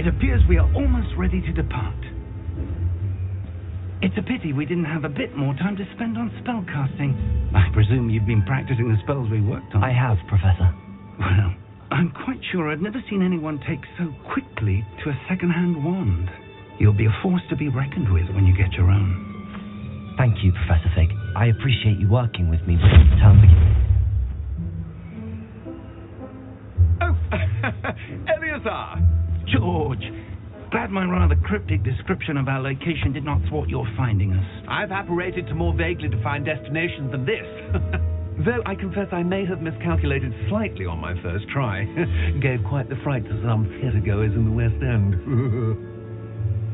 appears we are almost ready to depart. It's a pity we didn't have a bit more time to spend on spellcasting. I presume you've been practicing the spells we worked on. I have, Professor. Well, I'm quite sure I've never seen anyone take so quickly to a second-hand wand. You'll be a force to be reckoned with when you get your own. Thank you, Professor Fig. I appreciate you working with me before the term begins. Oh, Eleazar! George! Glad my rather cryptic description of our location did not thwart your finding us. I've apparated to more vaguely defined destinations than this. Though I confess I may have miscalculated slightly on my first try. Gave quite the fright to some theatregoers in the West End.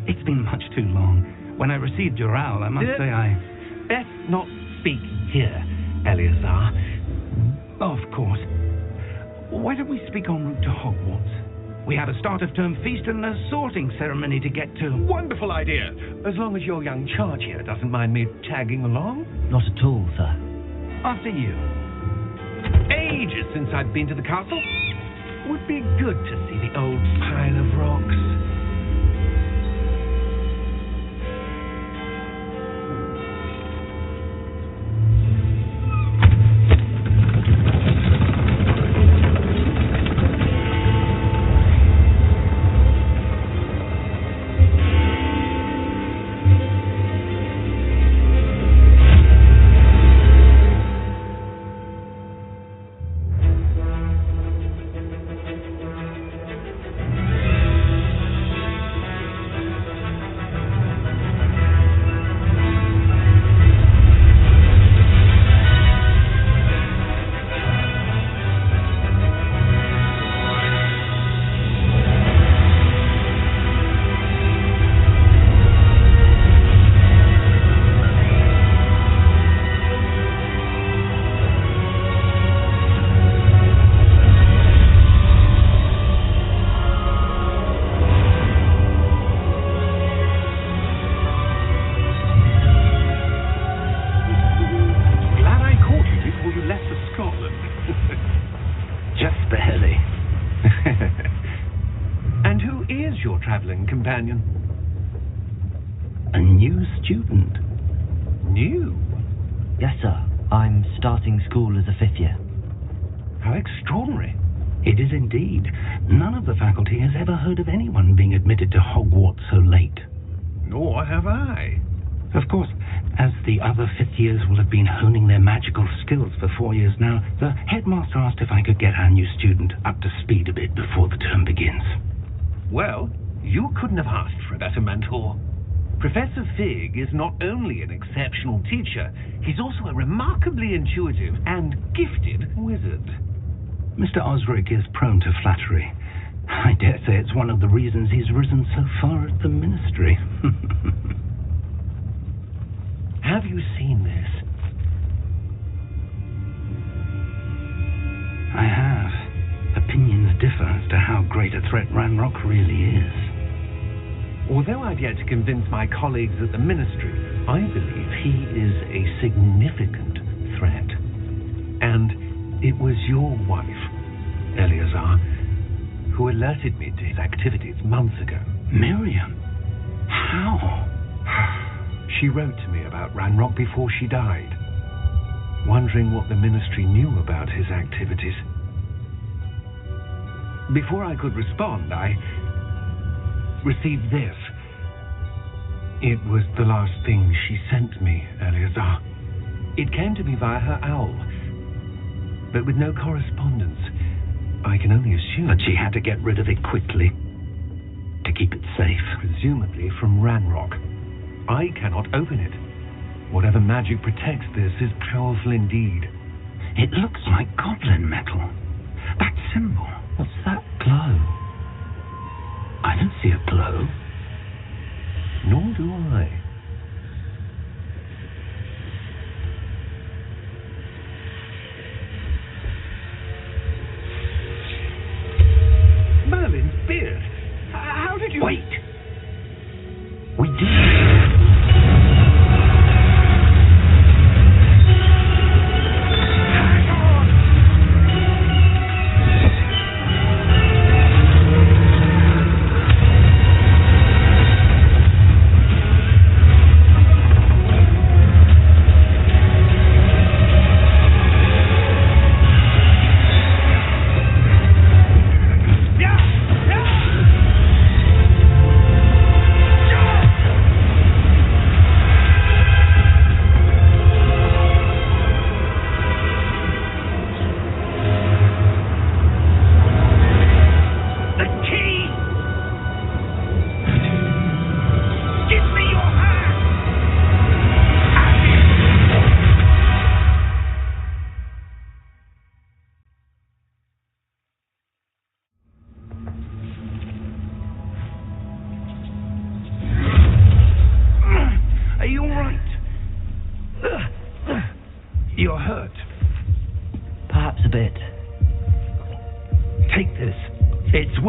It's been much too long. When I received your owl, I must say I... Best not speak here, Eleazar. Of course. Why don't we speak en route to Hogwarts? We had a start-of-term feast and a sorting ceremony to get to. Wonderful idea. As long as your young charge here doesn't mind me tagging along. Not at all, sir. After you. Ages since I'd been to the castle. Would be good to see the old pile of rocks. Companion. A new student. New? Yes, sir. I'm starting school as a 5th year. How extraordinary. It is indeed. None of the faculty has ever heard of anyone being admitted to Hogwarts so late. Nor have I. Of course, as the other 5th years will have been honing their magical skills for 4 years now, the headmaster asked if I could get our new student up to speed a bit before the term begins. Well, you couldn't have asked for a better mentor. Professor Fig is not only an exceptional teacher, he's also a remarkably intuitive and gifted wizard. Mr. Osric is prone to flattery. I dare say it's one of the reasons he's risen so far at the ministry. Have you seen this? I have. Opinions differ as to how great a threat Ranrock really is. Although I've yet to convince my colleagues at the Ministry, I believe he is a significant threat. And it was your wife, Eleazar, who alerted me to his activities months ago. Miriam? How? She wrote to me about Ranrock before she died, wondering what the Ministry knew about his activities. Before I could respond, I received this. It was the last thing she sent me, Eleazar. It came to me via her owl, but with no correspondence. I can only assume... But she had to get rid of it quickly, to keep it safe. Presumably from Ranrock. I cannot open it. Whatever magic protects this is powerful indeed. It looks like goblin metal. That symbol. What's that glow? I don't see a glow. Nor do I. Merlin's beard. How did you... Wait. We did.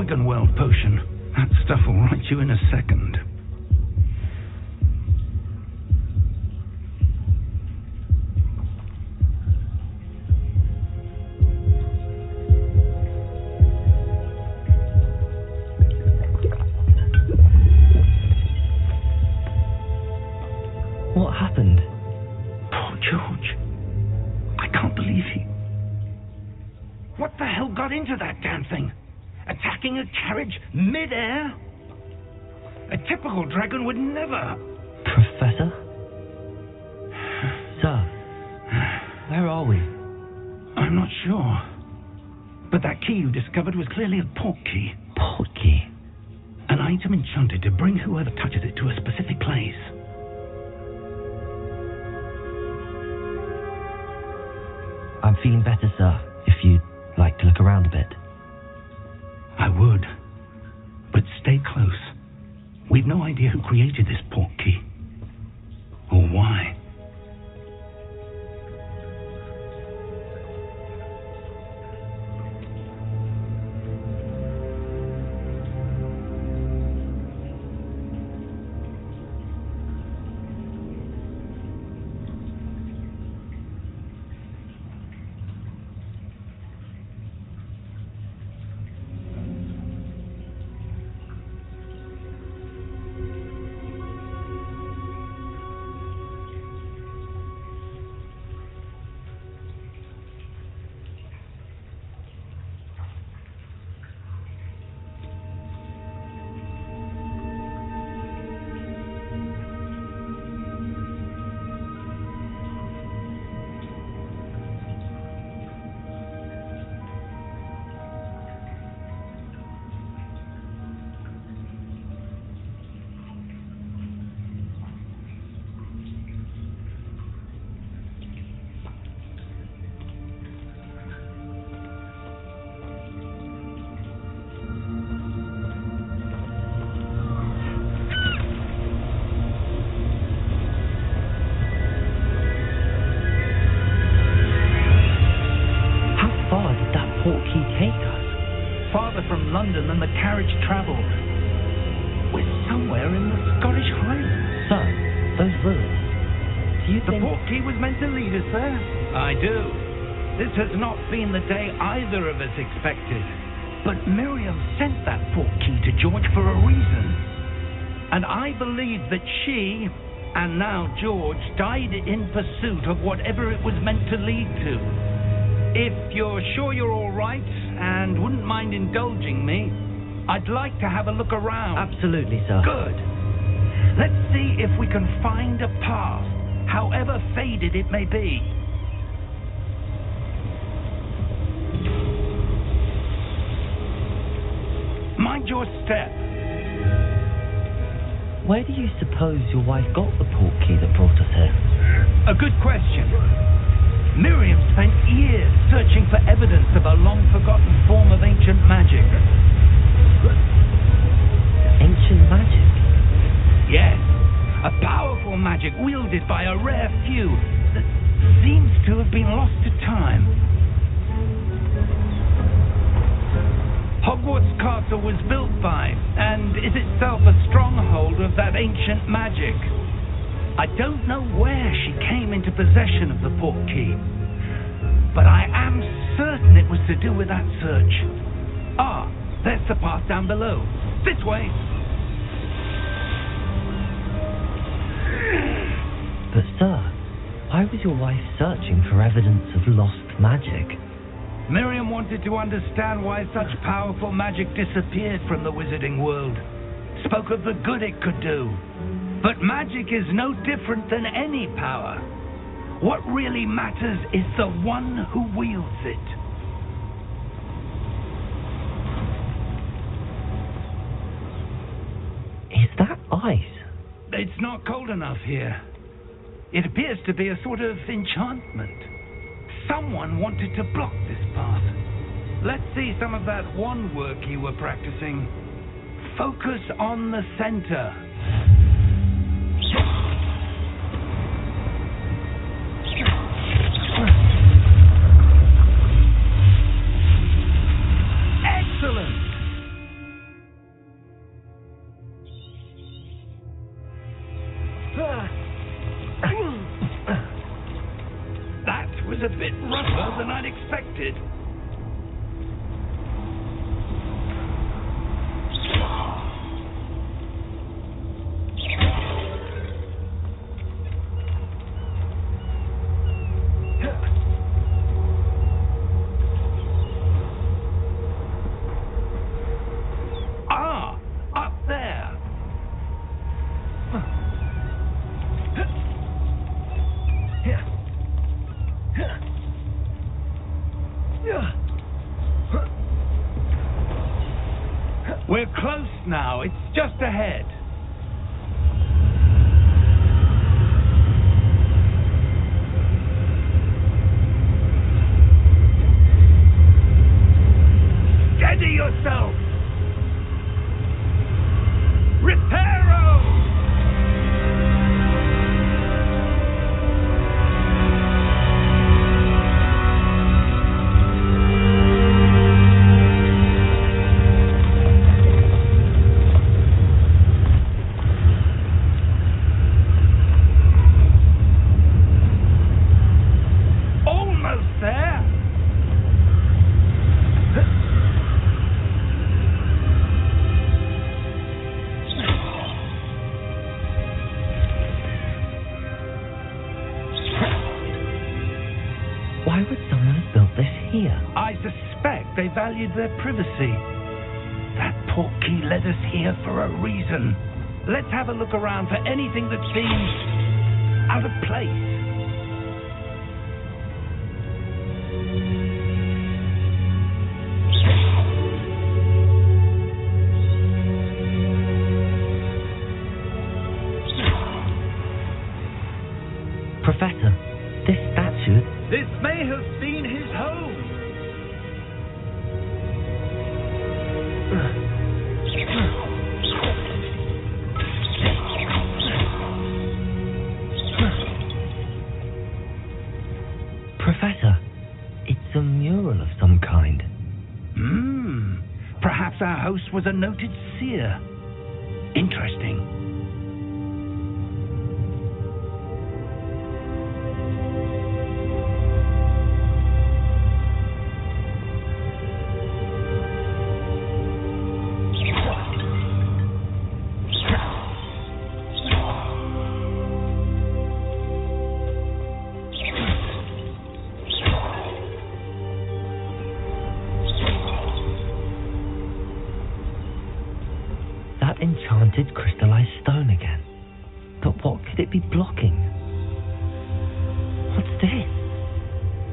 Quicken World potion. That stuff will right you in a second. What happened? Poor George. I can't believe he... What the hell got into that damn thing? Attacking a carriage mid-air? A typical dragon would never... Professor? Sir, where are we? I'm not sure. But that key you discovered was clearly a port key. Port key? An item enchanted to bring whoever touches it to a specific place. I'm feeling better, sir, if you'd like to look around a bit. I would. But stay close. We've no idea who created this port key. Or why. From London than the carriage travelled. We're somewhere in the Scottish Highlands. Sir, those ruins. Do you think... The port key was meant to lead us there? I do. This has not been the day either of us expected. But Miriam sent that port key to George for a reason. And I believe that she, and now George, died in pursuit of whatever it was meant to lead to. If you're sure you're all right and wouldn't mind indulging me, I'd like to have a look around. Absolutely, sir. Good. Let's see if we can find a path, however faded it may be. Mind your step. Where do you suppose your wife got the port key that brought us here? A good question. Miriam spent years searching for evidence of a long-forgotten form of ancient magic. Ancient magic? Yes, a powerful magic wielded by a rare few that seems to have been lost to time. Hogwarts Castle was built by, and is itself a stronghold of that ancient magic. I don't know where she came into possession of the port key, but I am certain it was to do with that search. Ah, there's the path down below. This way. But sir, why was your wife searching for evidence of lost magic? Miriam wanted to understand why such powerful magic disappeared from the wizarding world. Spoke of the good it could do. But magic is no different than any power. What really matters is the one who wields it. Is that ice? It's not cold enough here. It appears to be a sort of enchantment. Someone wanted to block this path. Let's see some of that wand work you were practicing. Focus on the center. Excellent! That was a bit rougher than I'd expected. We're close now. It's just ahead. Steady yourself. Reparo! Why would someone have built this here? I suspect they valued their privacy. That portkey led us here for a reason. Let's have a look around for anything that seems out of place. Professor, this statue... This may have been his home. Professor, it's a mural of some kind. Perhaps our host was a noted seer. Interesting. That enchanted crystallized stone again. But what could it be blocking? What's this?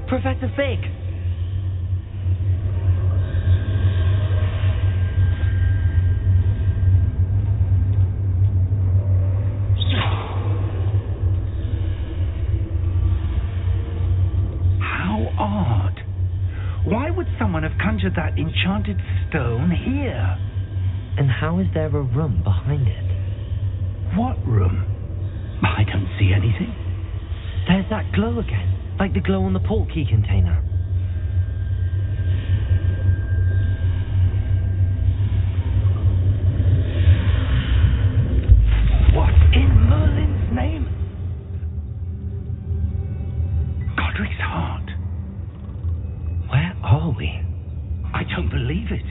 Professor Fig! How odd. Why would someone have conjured that enchanted stone here? And how is there a room behind it? What room? I don't see anything. There's that glow again, like the glow on the portkey container. What in Merlin's name? Godric's heart. Where are we? I don't believe it.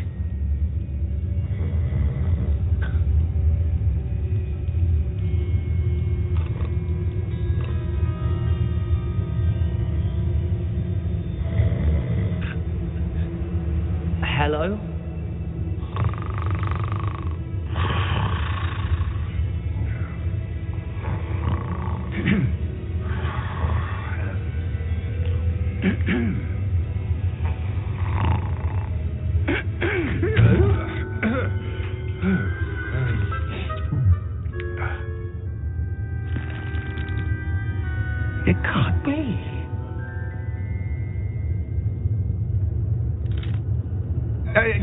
Hello? It can't be.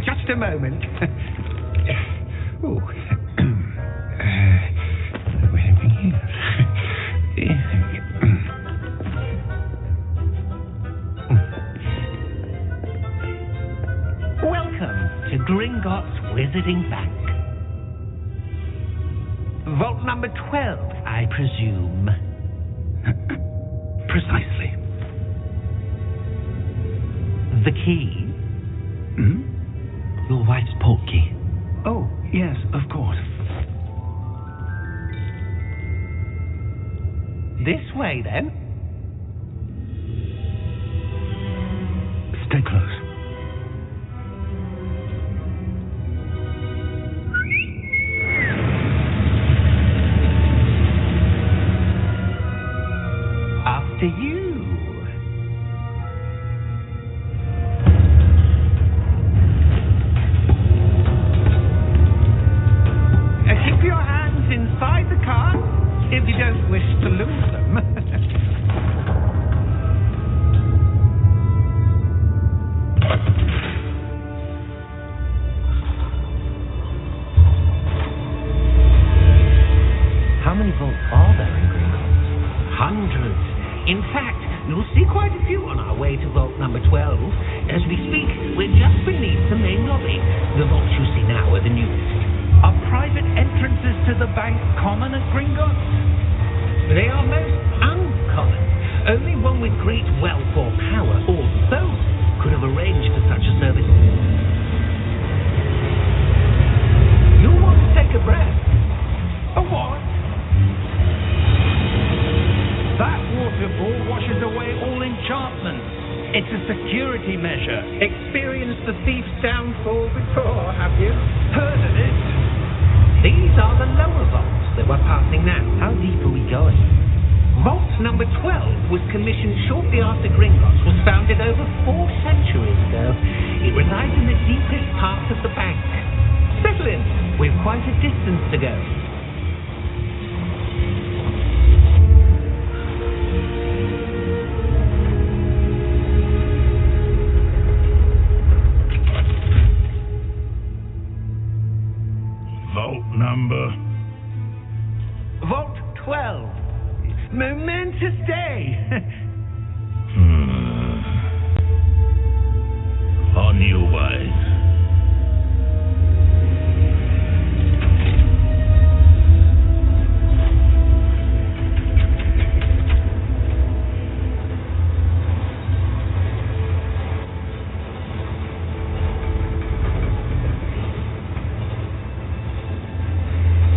Just a moment. Oh. Welcome to Gringotts Wizarding Bank. Vault number 12, I presume. Precisely. The key? Hmm? Your wife's portkey. Oh, yes, of course. This way, then. Stay close. After you. Keep your hands inside the car if you don't wish to lose them. How many vaults are there in Gringotts? Hundreds. In fact, you'll see quite a few on our way to vault number 12. As we speak, we're just beneath the main lobby. The vaults you see now are the newest. Are private entrances to the bank common at Gringotts? They are most uncommon. Only one with great wealth or power, or both, could have arranged for such a service. You'll want to take a breath. A what? That waterfall washes away all enchantment. It's a security measure. Experienced the thief's downfall before, have you? Heard of it? These are the lower vaults that we're passing now. How deep are we going? Vault number 12 was commissioned shortly after Gringotts was founded over 4 centuries ago. It resides in the deepest part of the bank. Settle in. We've quite a distance to go. Vault number? Vault 12. Momentous day. On your way.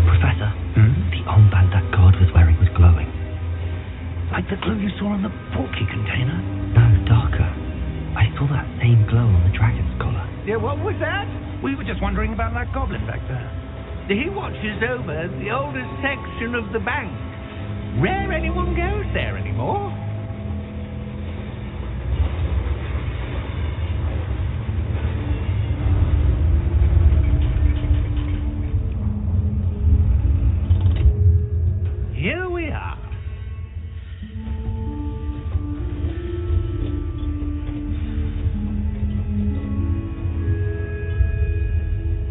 Professor, the armband that guard was wearing was glowing. Like the glow you saw on the portkey container? No, darker. I saw that same glow on the dragon's collar. Yeah, what was that? We were just wondering about that goblin back there. He watches over the oldest section of the bank. Rare anyone goes there anymore. Here we are.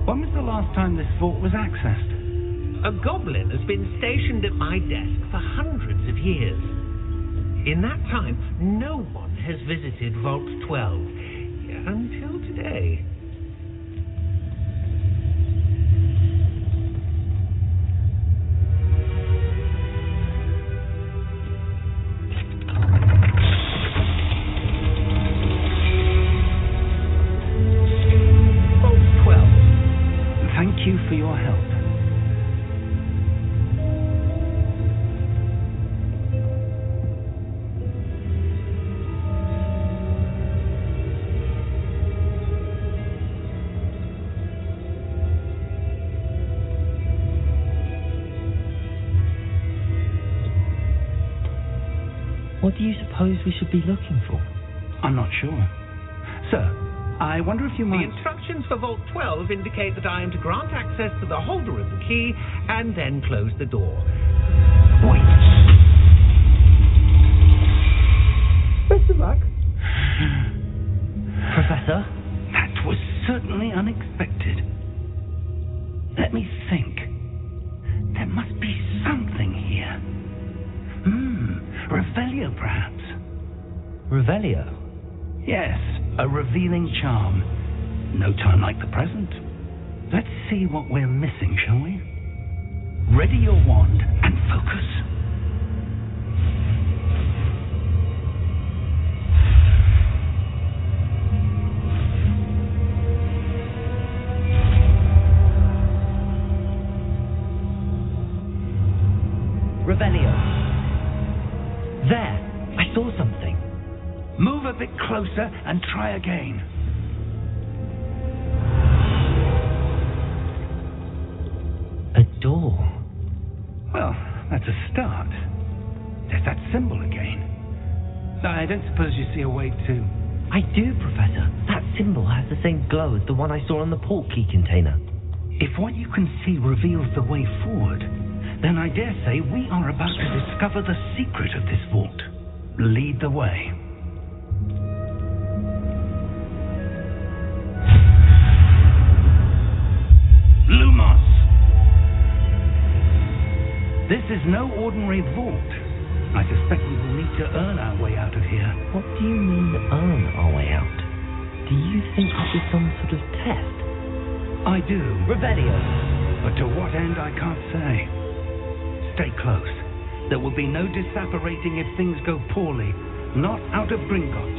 When was the last time this vault was accessed? A goblin has been stationed at my desk for hundreds of years. In that time, no one has visited Vault 12 until today. Vault 12. Thank you for your help. What do you suppose we should be looking for? I'm not sure. Sir, I wonder if you The might... instructions for Vault 12 indicate that I am to grant access to the holder of the key and then close the door. Wait. Best of luck. Professor? That was certainly unexpected. Let me think. There must be something here. Revelio, perhaps. Revelio? Yes, a revealing charm. No time like the present. Let's see what we're missing, shall we? Ready your wand and focus. Revelio. There, I saw something. Move a bit closer and try again. A door. Well, that's a start. There's that symbol again. I don't suppose you see a way to... I do, Professor. That symbol has the same glow as the one I saw on the port key container. If what you can see reveals the way forward, then I dare say we are about to discover the secret of this vault. Lead the way. Lumos! This is no ordinary vault. I suspect we will need to earn our way out of here. What do you mean, earn our way out? Do you think this is some sort of test? I do. Revelio. But to what end, I can't say. Stay close. There will be no disapparating if things go poorly. Not out of Gringotts.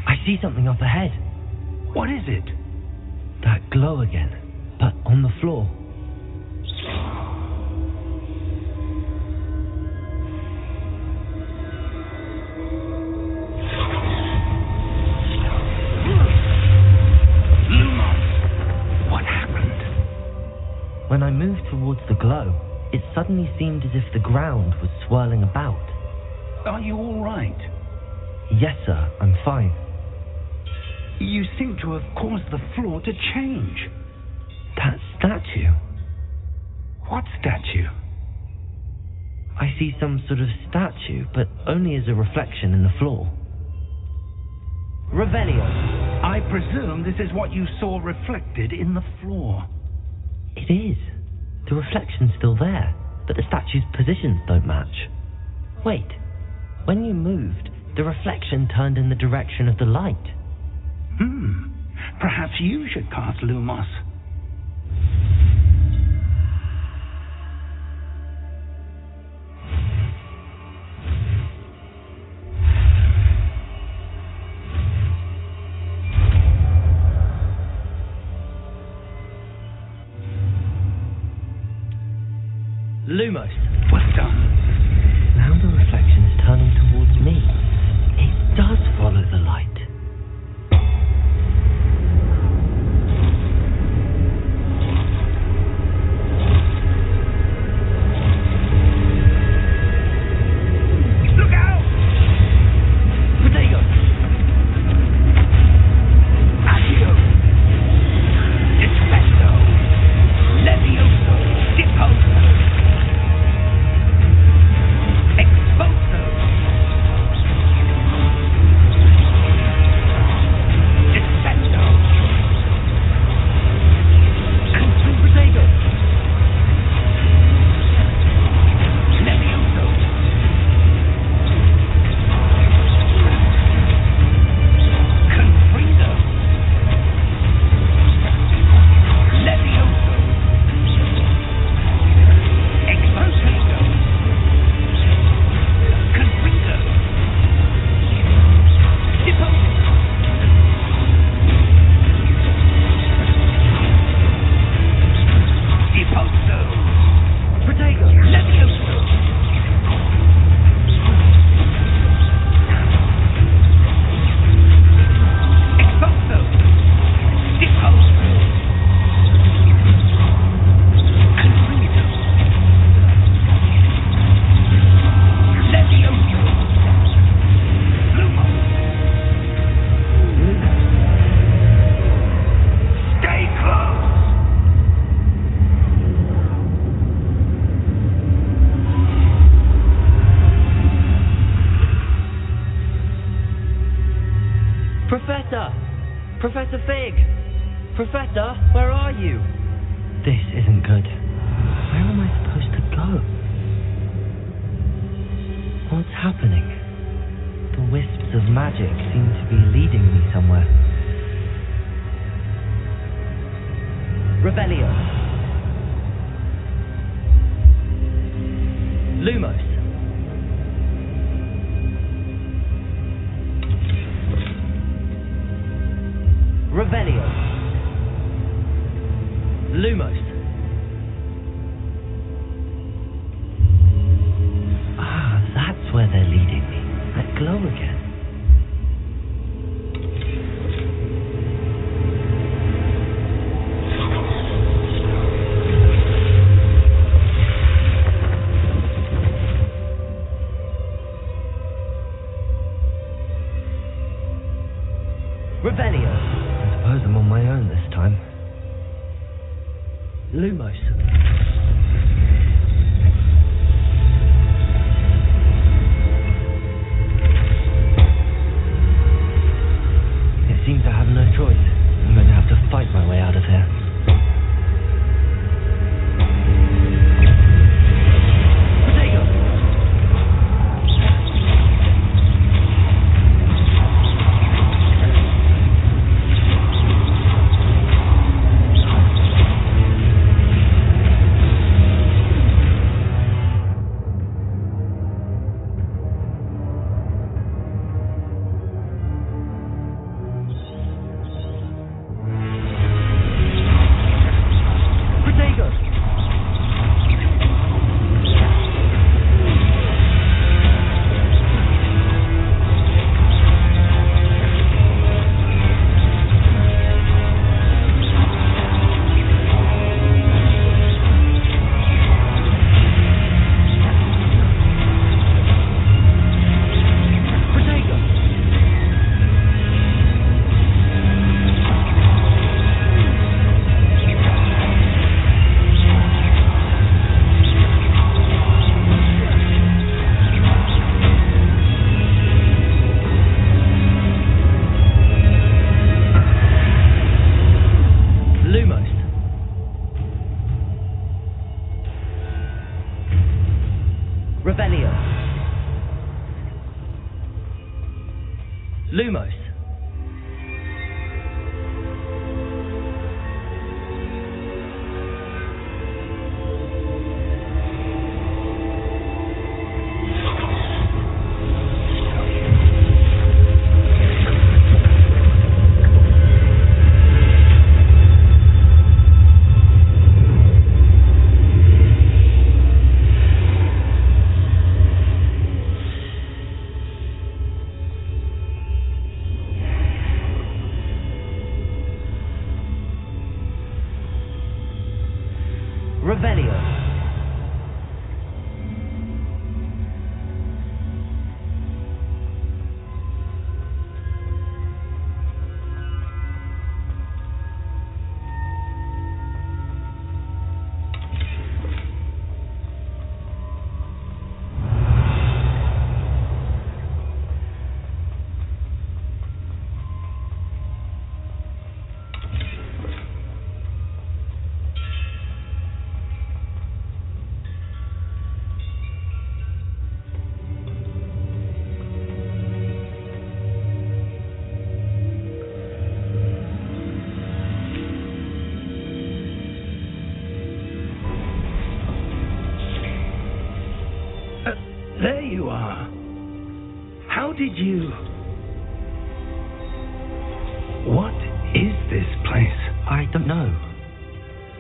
I see something up ahead. What is it? That glow again, but on the floor. Lumos! What happened? When I moved towards the glow, it suddenly seemed as if the ground was swirling about. Are you all right? Yes, sir, I'm fine. You seem to have caused the floor to change. That statue. What statue? I see some sort of statue, but only as a reflection in the floor. Revelio. I presume this is what you saw reflected in the floor. It is. The reflection's still there, but the statue's positions don't match. Wait. When you moved, the reflection turned in the direction of the light. Perhaps you should cast Lumos. Lumos. Well done. Now the reflection is turning towards me. It does follow the light. Professor, where are you? This isn't good. Where am I supposed to go? What's happening? The wisps of magic seem to be leading me somewhere. Revelio. Lumos. Revelio. Lumos. Ah, that's where they're leading me. That glow again. Revelio. I suppose I'm on my own this time. Lumos. It seems I have no choice. I'm going to have to fight my way out of here. Revelio. Lumos. Revelio. There you are. How did you... What is this place? I don't know.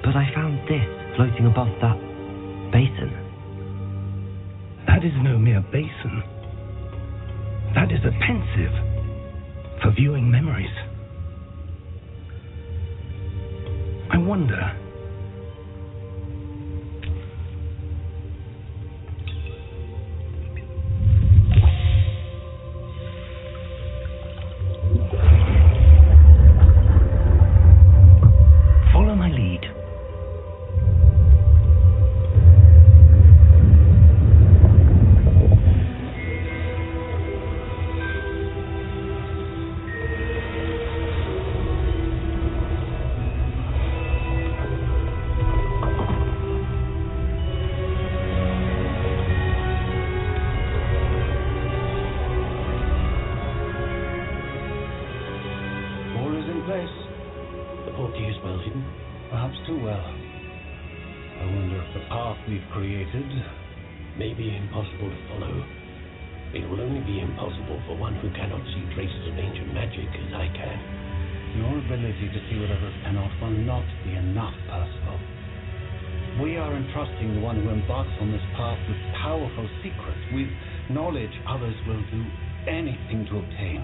But I found this floating above that basin. That is no mere basin. That is a pensive for viewing memories. I wonder... portkey is well hidden? Perhaps too well. I wonder if the path we've created may be impossible to follow. It will only be impossible for one who cannot see traces of ancient magic as I can. Your ability to see what others cannot will not be enough, Percival. We are entrusting the one who embarks on this path with powerful secrets, with knowledge others will do anything to obtain.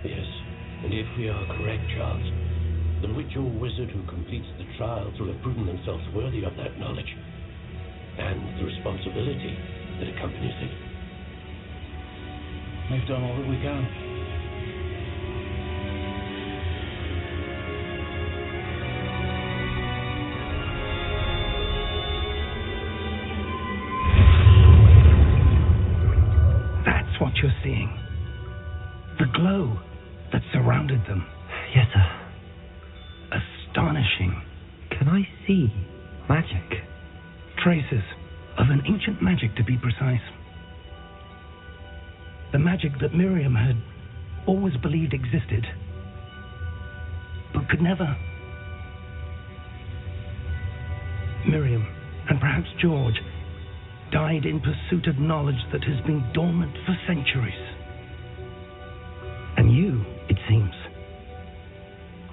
Yes, and if we are correct, Charles, the witch or wizard who completes the trials will have proven themselves worthy of that knowledge and the responsibility that accompanies it. We've done all that we can. That's what you're seeing. The glow that surrounded them. Yes, sir. Astonishing. Can I see magic? Traces of an ancient magic, to be precise. The magic that Miriam had always believed existed, but could never. Miriam, and perhaps George, died in pursuit of knowledge that has been dormant for centuries. And you, it seems,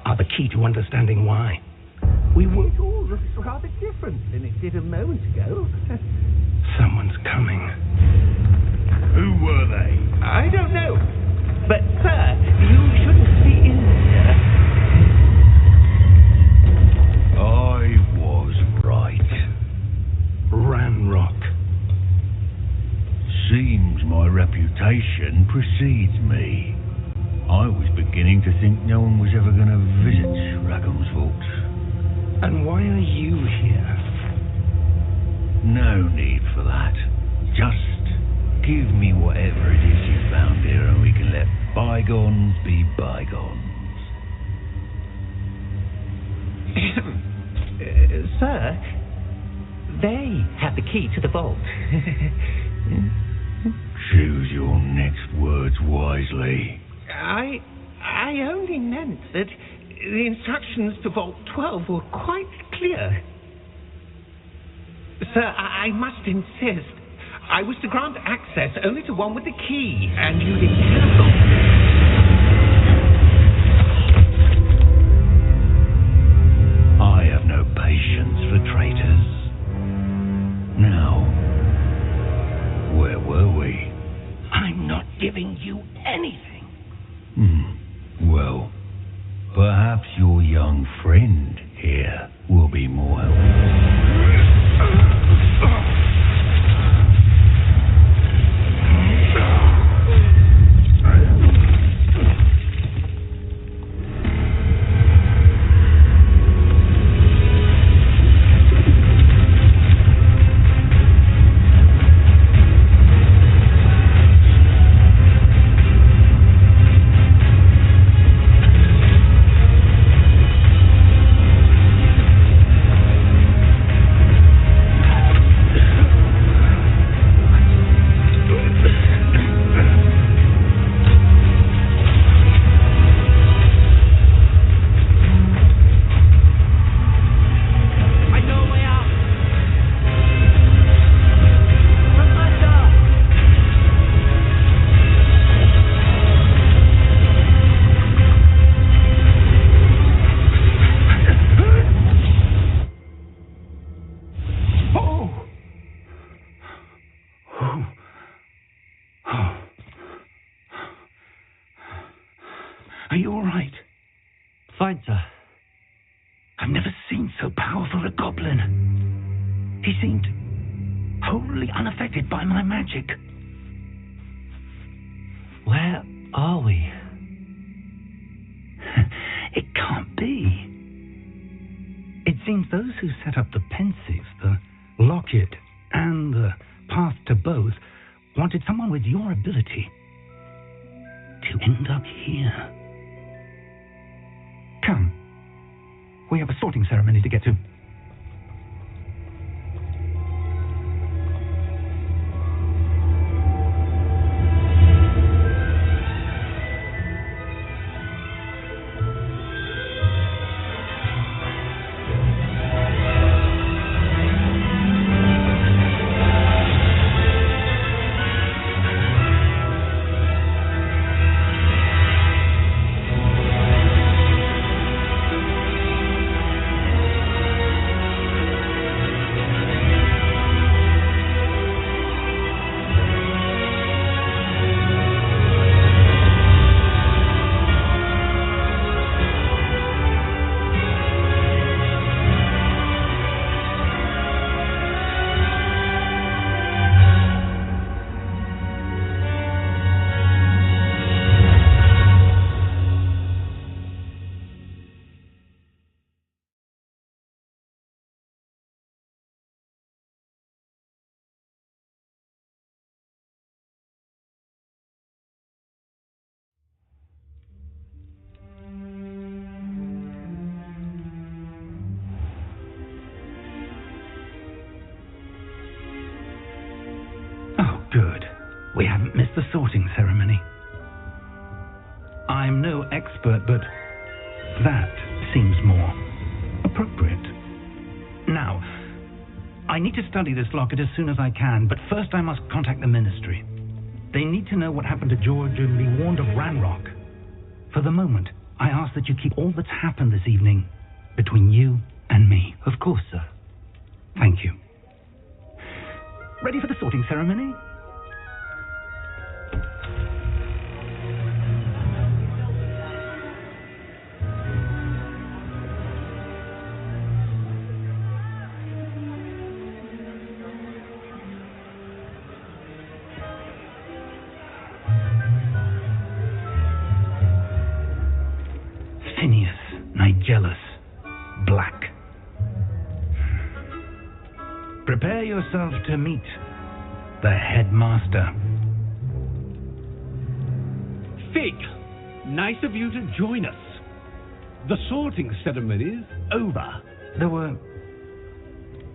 are the key to understanding why. It all looks rather different than it did a moment ago. Someone's coming. Who were they? I don't know. But, sir, you shouldn't be in here. I was right. Ranrock. Seems my reputation precedes me. I was beginning to think no one was ever going to visit Rackham's Vault. And why are you here? No need for that. Just give me whatever it is you found here and we can let bygones be bygones. Sir, they have the key to the vault. Choose your next words wisely. I only meant that the instructions to Vault 12 were quite clear. Sir, I must insist. I was to grant access only to one with the key, and you didn't have them. I have no patience for traitors. Now, where were we? I'm not giving you anything. Well, perhaps your young friend here will be more helpful. Are you all right? Fine, sir. I've never seen so powerful a goblin. He seemed wholly unaffected by my magic. Where are we? It can't be. It seems those who set up the pensive, the locket, and the path to both wanted someone with your ability to end up here. Come. We have a sorting ceremony to get to. missed the sorting ceremony. I'm no expert, but that seems more appropriate. Now, I need to study this locket as soon as I can, but first I must contact the Ministry. They need to know what happened to George and be warned of Ranrock. For the moment, I ask that you keep all that's happened this evening between you and me. Of course, sir. Thank you. Ready for the sorting ceremony? Phineas, Nigellus, Black. Prepare yourself to meet the headmaster. Fig, nice of you to join us. The sorting ceremony's over. There were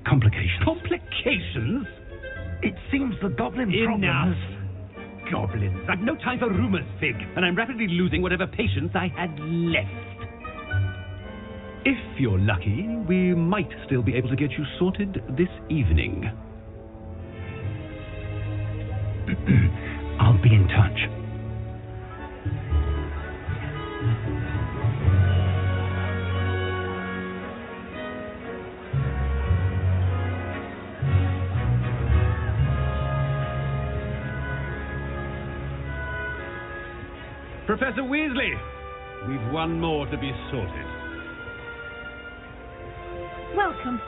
complications. Complications? It seems the goblin problem Enough. has... Goblins. I've no time for rumors, Fig, and I'm rapidly losing whatever patience I had left. If you're lucky, we might still be able to get you sorted this evening. I'll be in touch. Professor Weasley, we've one more to be sorted. Welcome.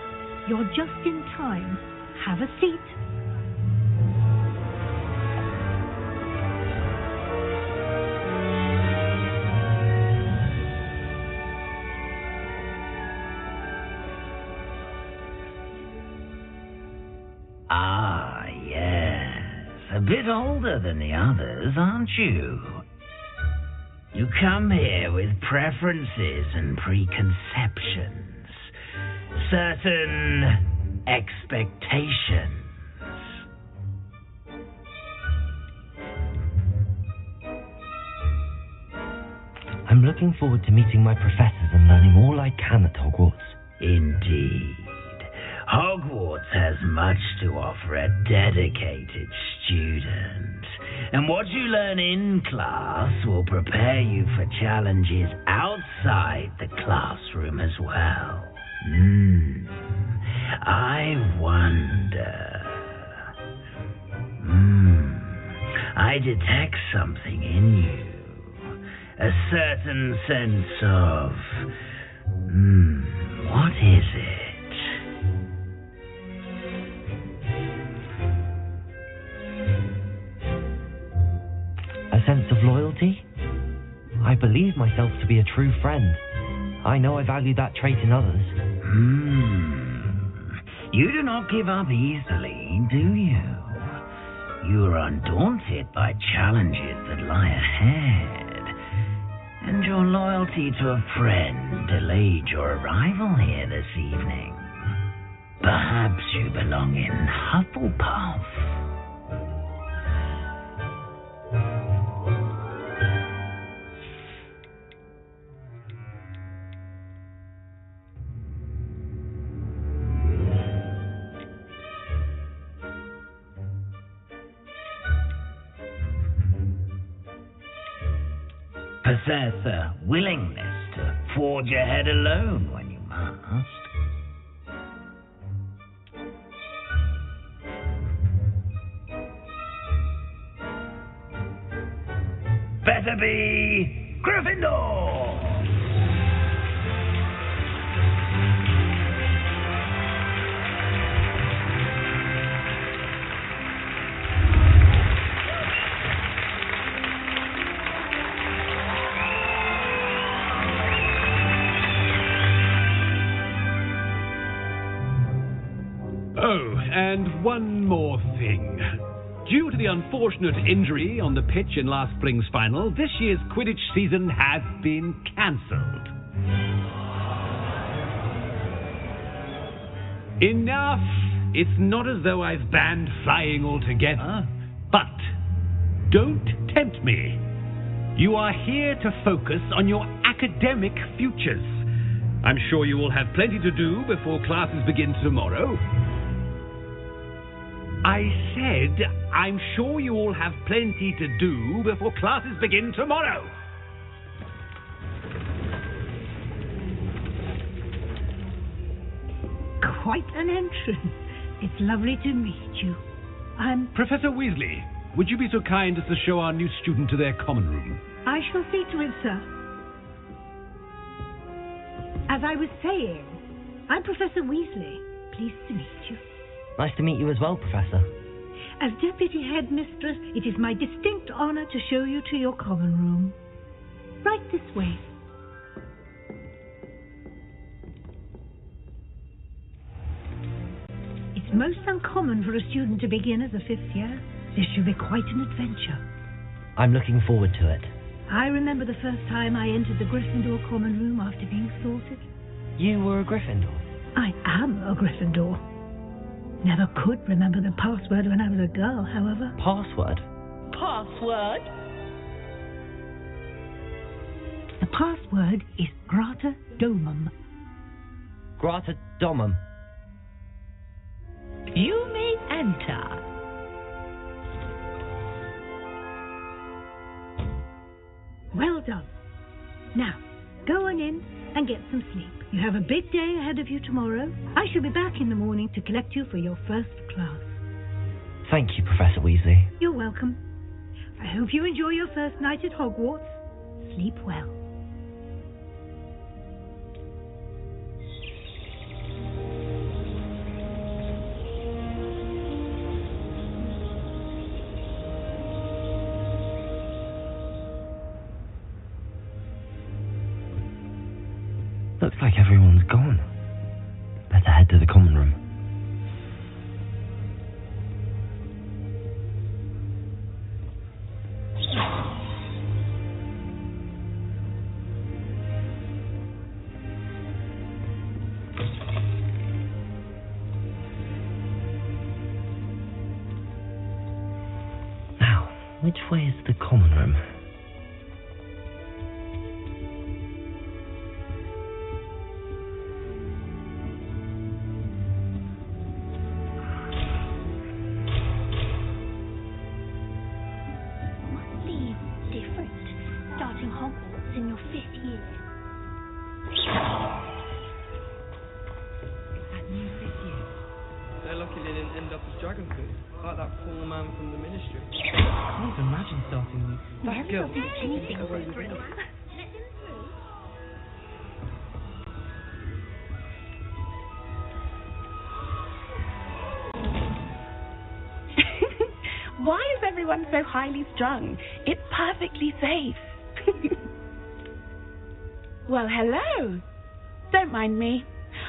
You're just in time. Have a seat. Ah, yes. A bit older than the others, aren't you? You come here with preferences and preconceptions. Certain expectations. I'm looking forward to meeting my professors and learning all I can at Hogwarts. Indeed. Hogwarts has much to offer a dedicated student. And what you learn in class will prepare you for challenges outside the classroom as well. I wonder. I detect something in you. A certain sense of... what is it? A sense of loyalty? I believe myself to be a true friend. I know I value that trait in others. You do not give up easily, do you? You are undaunted by challenges that lie ahead. And your loyalty to a friend delayed your arrival here this evening. Perhaps you belong in Hufflepuff. Possess a willingness to forge ahead alone when you must. Better be Gryffindor! Oh, and one more thing. Due to the unfortunate injury on the pitch in last spring's final, this year's Quidditch season has been cancelled. Enough! It's not as though I've banned flying altogether, but Don't tempt me. You are here to focus on your academic futures. I'm sure you will have plenty to do before classes begin tomorrow. I said, I'm sure you all have plenty to do before classes begin tomorrow. Quite an entrance. It's lovely to meet you. I'm... Professor Weasley, would you be so kind as to show our new student to their common room? I shall see to it, sir. As I was saying, I'm Professor Weasley. Pleased to meet you. Nice to meet you as well, Professor. As Deputy Headmistress, it is my distinct honour to show you to your common room. Right this way. It's most uncommon for a student to begin as a 5th year. This should be quite an adventure. I'm looking forward to it. I remember the first time I entered the Gryffindor common room after being sorted. You were a Gryffindor? I am a Gryffindor. Never could remember the password when I was a girl, however. Password? Password? The password is Grata Domum. Grata Domum. You may enter. Well done. Now, go on in and get some sleep. You have a big day ahead of you tomorrow. I shall be back in the morning to collect you for your first class. Thank you, Professor Weasley. You're welcome. I hope you enjoy your first night at Hogwarts. Sleep well. Looks like everyone's gone. Better head to the common room. Now, which way is the common room? Why is everyone so highly strung? It's perfectly safe. Well, hello. Don't mind me.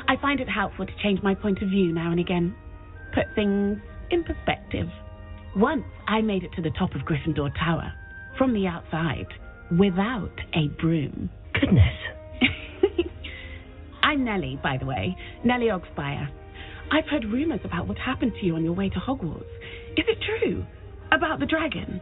I find it helpful to change my point of view now and again. Put things in perspective. Once I made it to the top of Gryffindor Tower, from the outside, without a broom. Goodness. I'm Nellie, by the way. Nellie Ogspire. I've heard rumours about what happened to you on your way to Hogwarts. Is it true? About the dragon?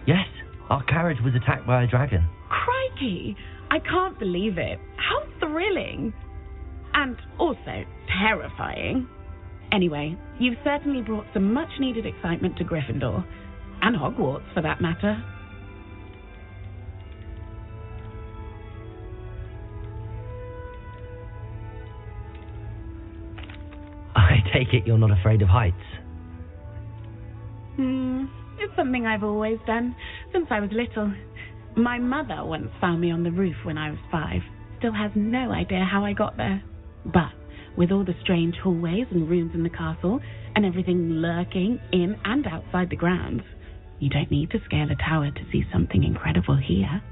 Yes, our carriage was attacked by a dragon. Crikey! I can't believe it. How thrilling! And also terrifying. Anyway, you've certainly brought some much-needed excitement to Gryffindor. And Hogwarts, for that matter. I take it you're not afraid of heights? It's something I've always done, since I was little. My mother once found me on the roof when I was 5. Still has no idea how I got there. But with all the strange hallways and rooms in the castle, and everything lurking in and outside the grounds, you don't need to scale a tower to see something incredible here.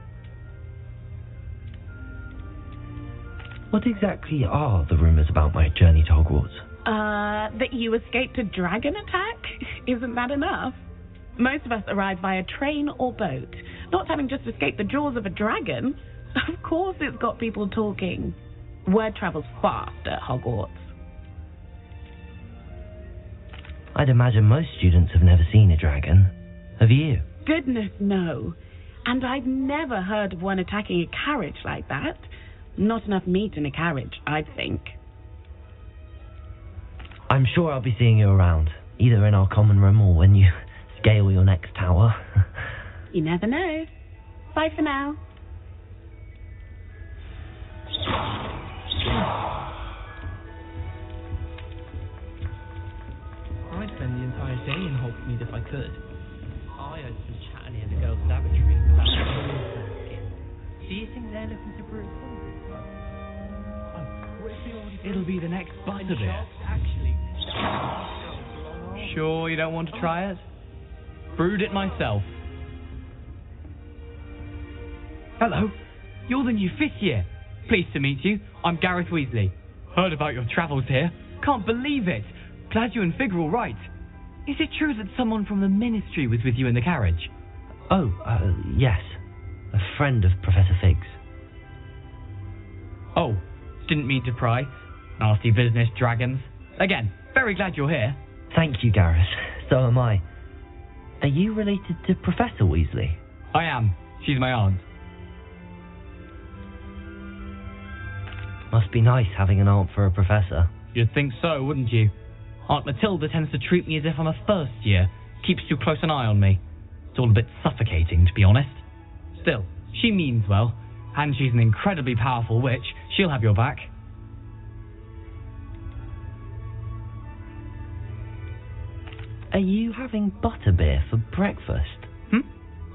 What exactly are the rumours about my journey to Hogwarts? That you escaped a dragon attack? Isn't that enough? Most of us arrive via train or boat, not having just escaped the jaws of a dragon. Of course it's got people talking. Word travels fast at Hogwarts. I'd imagine most students have never seen a dragon. Have you? Goodness, no. And I've never heard of one attacking a carriage like that. Not enough meat in a carriage, I'd think. I'm sure I'll be seeing you around, either in our common room or when you scale your next tower. You never know. Bye for now. I'd spend the entire day in Hogsmeade if I could. I heard some chatting in the girls' lavatory about the skin. Do you think they're looking to brew it? It'll be the next butterbeer. Actually. Sure you don't want to try it? Brewed it myself. Hello, you're the new fifth year. Pleased to meet you. I'm Gareth Weasley. Heard about your travels here. Can't believe it. Glad you and Fig are all right. Is it true that someone from the Ministry was with you in the carriage? Oh, yes. A friend of Professor Fig's. Oh, didn't mean to pry. Nasty business, dragons. Again, very glad you're here. Thank you, Gareth. So am I. Are you related to Professor Weasley? I am. She's my aunt. Must be nice having an aunt for a professor. You'd think so, wouldn't you? Aunt Matilda tends to treat me as if I'm a first year. Keeps too close an eye on me. It's all a bit suffocating, to be honest. Still, she means well. And she's an incredibly powerful witch. She'll have your back. Are you having butterbeer for breakfast?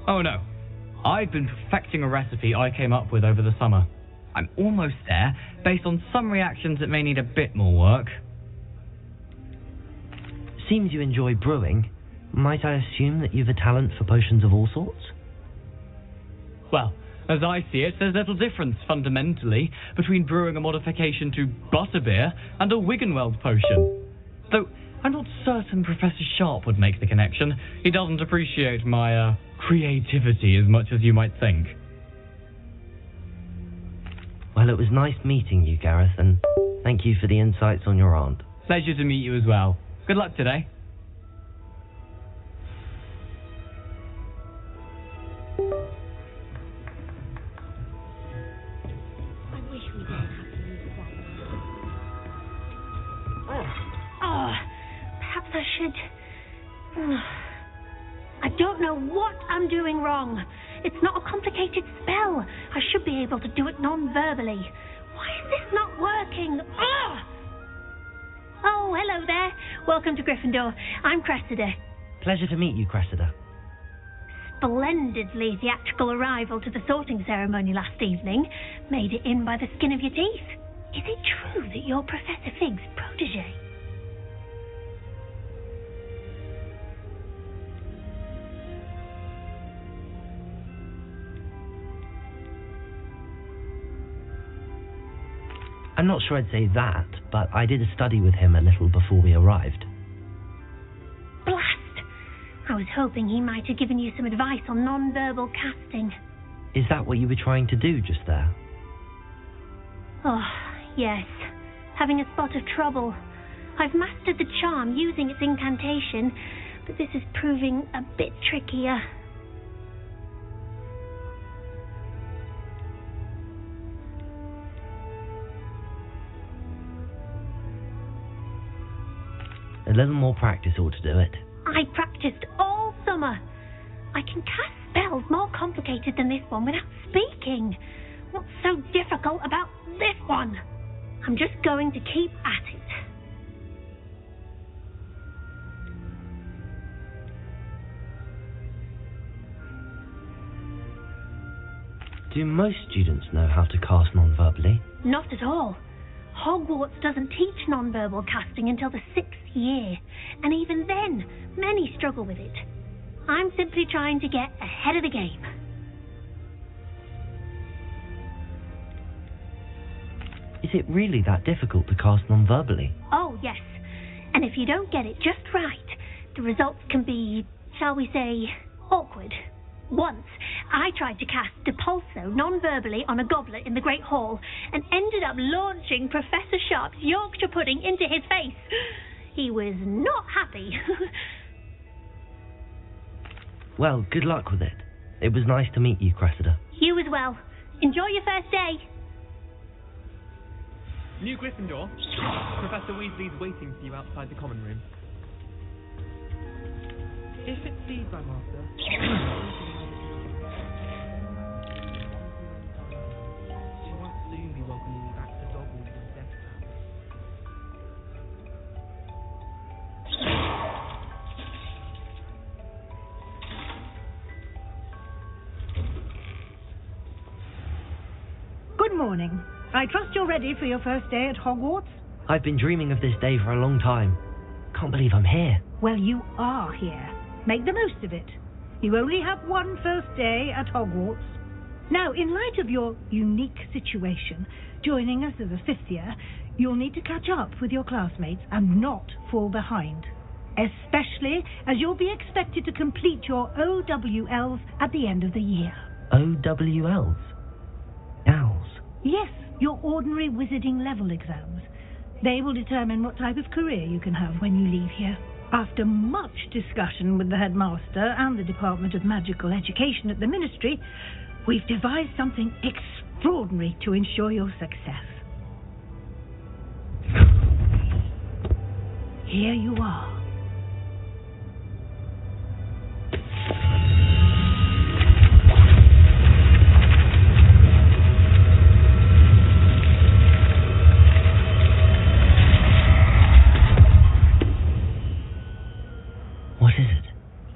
Oh no. I've been perfecting a recipe I came up with over the summer. I'm almost there, based on some reactions that may need a bit more work. Seems you enjoy brewing. Might I assume that you've a talent for potions of all sorts? Well, as I see it, there's little difference, fundamentally, between brewing a modification to butterbeer and a Wiggenweld potion. Though, I'm not certain Professor Sharp would make the connection. He doesn't appreciate my, creativity as much as you might think. Well, it was nice meeting you, Gareth, and thank you for the insights on your aunt. Pleasure to meet you as well. Good luck today. I wish we didn't have to use that. Oh, perhaps I should... I don't know what I'm doing wrong. It's not a complicated spell. I should be able to do it non-verbally. Why is this not working? Oh, hello there. Welcome to Gryffindor. I'm Cressida. Pleasure to meet you, Cressida. Splendidly theatrical arrival to the sorting ceremony last evening. Made it in by the skin of your teeth. Is it true that you're Professor Fig's protege? I'm not sure I'd say that, but I did a study with him a little before we arrived. Blast! I was hoping he might have given you some advice on non-verbal casting. Is that what you were trying to do just there? Oh, yes. Having a spot of trouble. I've mastered the charm using its incantation, but this is proving a bit trickier. A little more practice ought to do it. I practiced all summer. I can cast spells more complicated than this one without speaking. What's so difficult about this one? I'm just going to keep at it. Do most students know how to cast non-verbally? Not at all. Hogwarts doesn't teach non-verbal casting until the 6th year, and even then, many struggle with it. I'm simply trying to get ahead of the game. Is it really that difficult to cast non-verbally? Oh, yes. And if you don't get it just right, the results can be, shall we say, awkward. Once, I tried to cast Depulso non-verbally on a goblet in the Great Hall and ended up launching Professor Sharp's Yorkshire pudding into his face. He was not happy. Well, good luck with it. It was nice to meet you, Cressida. You as well. Enjoy your first day. New Gryffindor. Professor Weasley's waiting for you outside the common room. If it please, my master. She won't soon be welcoming you back to Hogwarts with Death Good morning. I trust you're ready for your first day at Hogwarts? I've been dreaming of this day for a long time. Can't believe I'm here. Well, you are here. Make the most of it. You only have one first day at Hogwarts. Now, in light of your unique situation, joining us as a fifth year, you'll need to catch up with your classmates and not fall behind. Especially as you'll be expected to complete your OWLs at the end of the year. OWLs? Owls? Yes, your ordinary wizarding level exams. They will determine what type of career you can have when you leave here. After much discussion with the headmaster and the Department of Magical Education at the Ministry, we've devised something extraordinary to ensure your success. Here you are.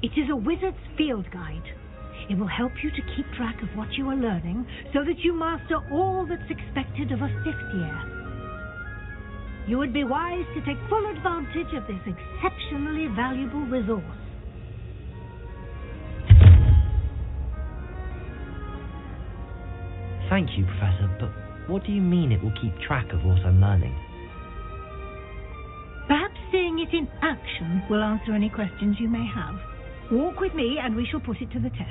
It is a wizard's field guide. It will help you to keep track of what you are learning so that you master all that's expected of a fifth year. You would be wise to take full advantage of this exceptionally valuable resource. Thank you, Professor, but what do you mean it will keep track of what I'm learning? Perhaps seeing it in action will answer any questions you may have. Walk with me and we shall put it to the test.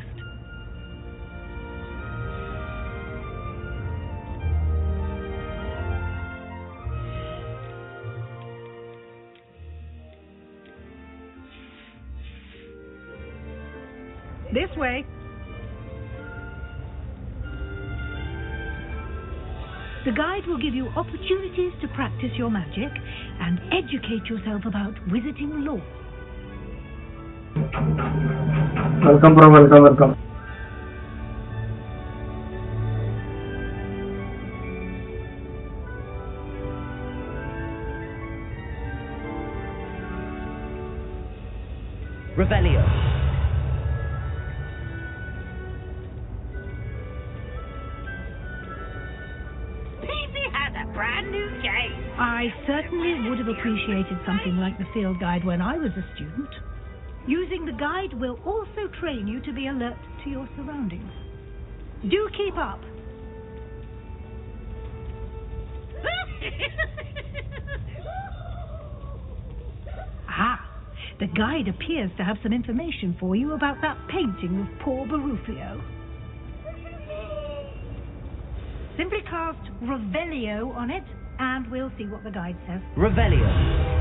This way. The guide will give you opportunities to practice your magic and educate yourself about wizarding lore. Welcome, bro. Welcome. Revelio. I certainly would have appreciated something like the field guide when I was a student. Using the guide will also train you to be alert to your surroundings. Do keep up. The guide appears to have some information for you about that painting of poor Barufio. Simply cast Revelio on it, and we'll see what the guide says. Revelio.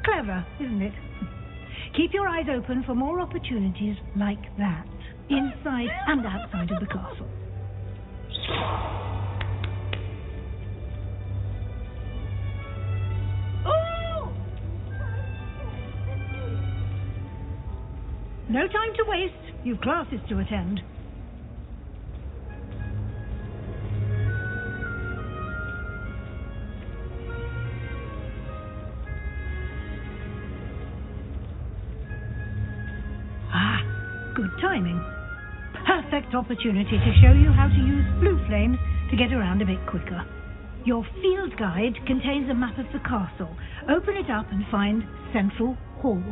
Clever, isn't it? Keep your eyes open for more opportunities like that, inside and outside of the castle. Oh! No time to waste. You've classes to attend. Good timing. Perfect opportunity to show you how to use blue flames to get around a bit quicker. Your field guide contains a map of the castle. Open it up and find Central Hall.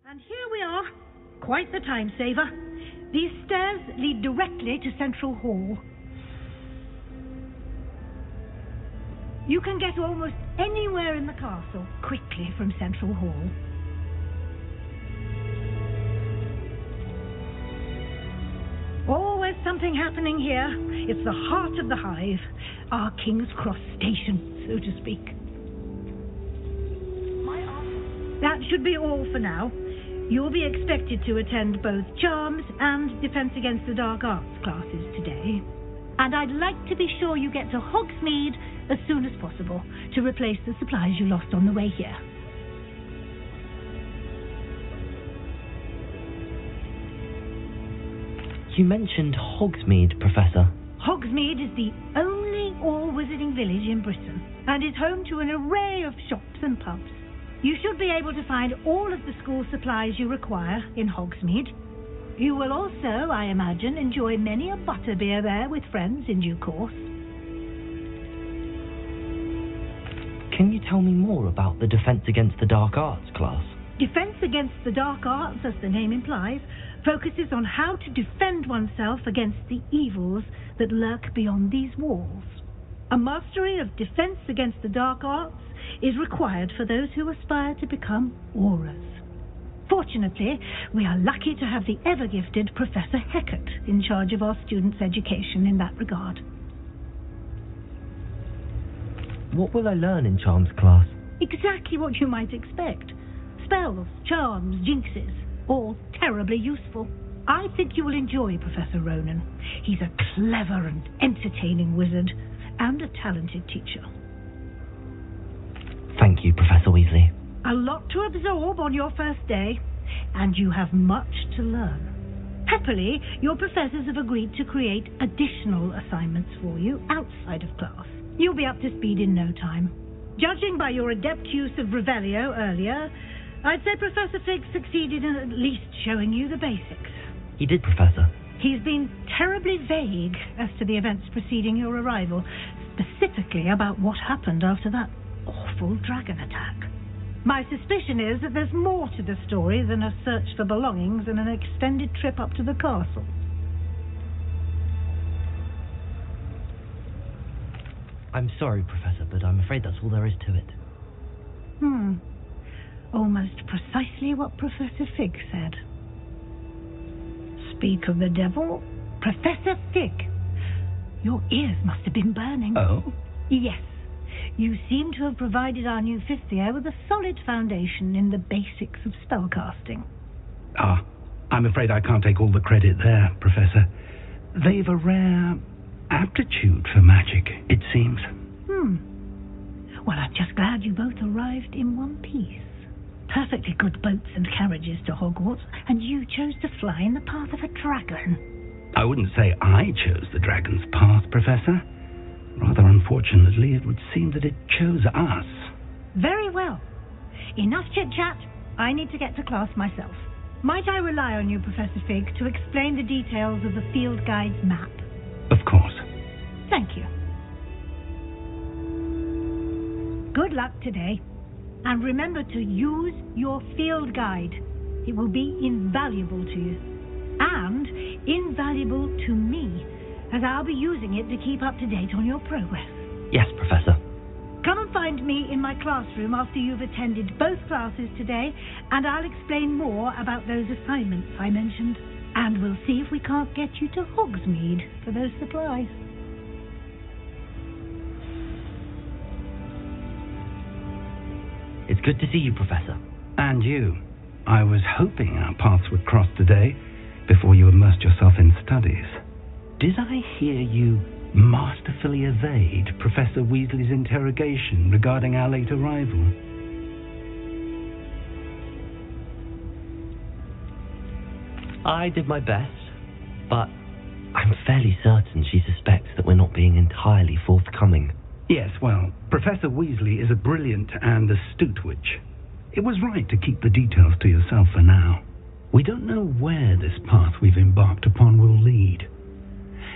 And here we are. Quite the time saver. These stairs lead directly to Central Hall. You can get almost anywhere in the castle quickly from Central Hall. Always something happening here. It's the heart of the hive, our King's Cross station, so to speak. That should be all for now. You'll be expected to attend both Charms and Defense Against the Dark Arts classes today. And I'd like to be sure you get to Hogsmeade as soon as possible to replace the supplies you lost on the way here. You mentioned Hogsmeade, Professor. Hogsmeade is the only all-wizarding village in Britain and is home to an array of shops and pubs. You should be able to find all of the school supplies you require in Hogsmeade. You will also, I imagine, enjoy many a butterbeer there with friends in due course. Can you tell me more about the Defense Against the Dark Arts class? Defense Against the Dark Arts, as the name implies, focuses on how to defend oneself against the evils that lurk beyond these walls. A mastery of Defense Against the Dark Arts is required for those who aspire to become auras. Fortunately, we are lucky to have the ever-gifted Professor Heckert in charge of our students' education in that regard. What will I learn in Charms class? Exactly what you might expect. Spells, charms, jinxes, all terribly useful. I think you will enjoy Professor Ronan. He's a clever and entertaining wizard and a talented teacher. Thank you, Professor Weasley. A lot to absorb on your first day, and you have much to learn. Happily, your professors have agreed to create additional assignments for you outside of class. You'll be up to speed in no time. Judging by your adept use of Revelio earlier, I'd say Professor Fig succeeded in at least showing you the basics. He did, Professor. He's been terribly vague as to the events preceding your arrival, specifically about what happened after that awful dragon attack. My suspicion is that there's more to the story than a search for belongings and an extended trip up to the castle. I'm sorry, Professor, but I'm afraid that's all there is to it. Almost precisely what Professor Fig said. Speak of the devil, Professor Fig. Your ears must have been burning. Oh? Yes. You seem to have provided our new fifth year with a solid foundation in the basics of spellcasting. I'm afraid I can't take all the credit there, Professor. They've a rare aptitude for magic, it seems. Well, I'm just glad you both arrived in one piece. Perfectly good boats and carriages to Hogwarts, and you chose to fly in the path of a dragon. I wouldn't say I chose the dragon's path, Professor. Rather unfortunately, it would seem that it chose us. Very well. Enough chit-chat. I need to get to class myself. Might I rely on you, Professor Fig, to explain the details of the field guide's map? Of course. Thank you. Good luck today. And remember to use your field guide. It will be invaluable to you. And invaluable to me, as I'll be using it to keep up to date on your progress. Yes, Professor. Come and find me find me in my classroom after you've attended both classes today, and I'll explain more about those assignments I mentioned. And we'll see if we can't get you to Hogsmeade for those supplies. It's good to see you, Professor. And you. I was hoping our paths would cross today, before you immersed yourself in studies. Did I hear you masterfully evade Professor Weasley's interrogation regarding our late arrival? I did my best, but I'm fairly certain she suspects that we're not being entirely forthcoming. Yes, well, Professor Weasley is a brilliant and astute witch. It was right to keep the details to yourself for now. We don't know where this path we've embarked upon will lead.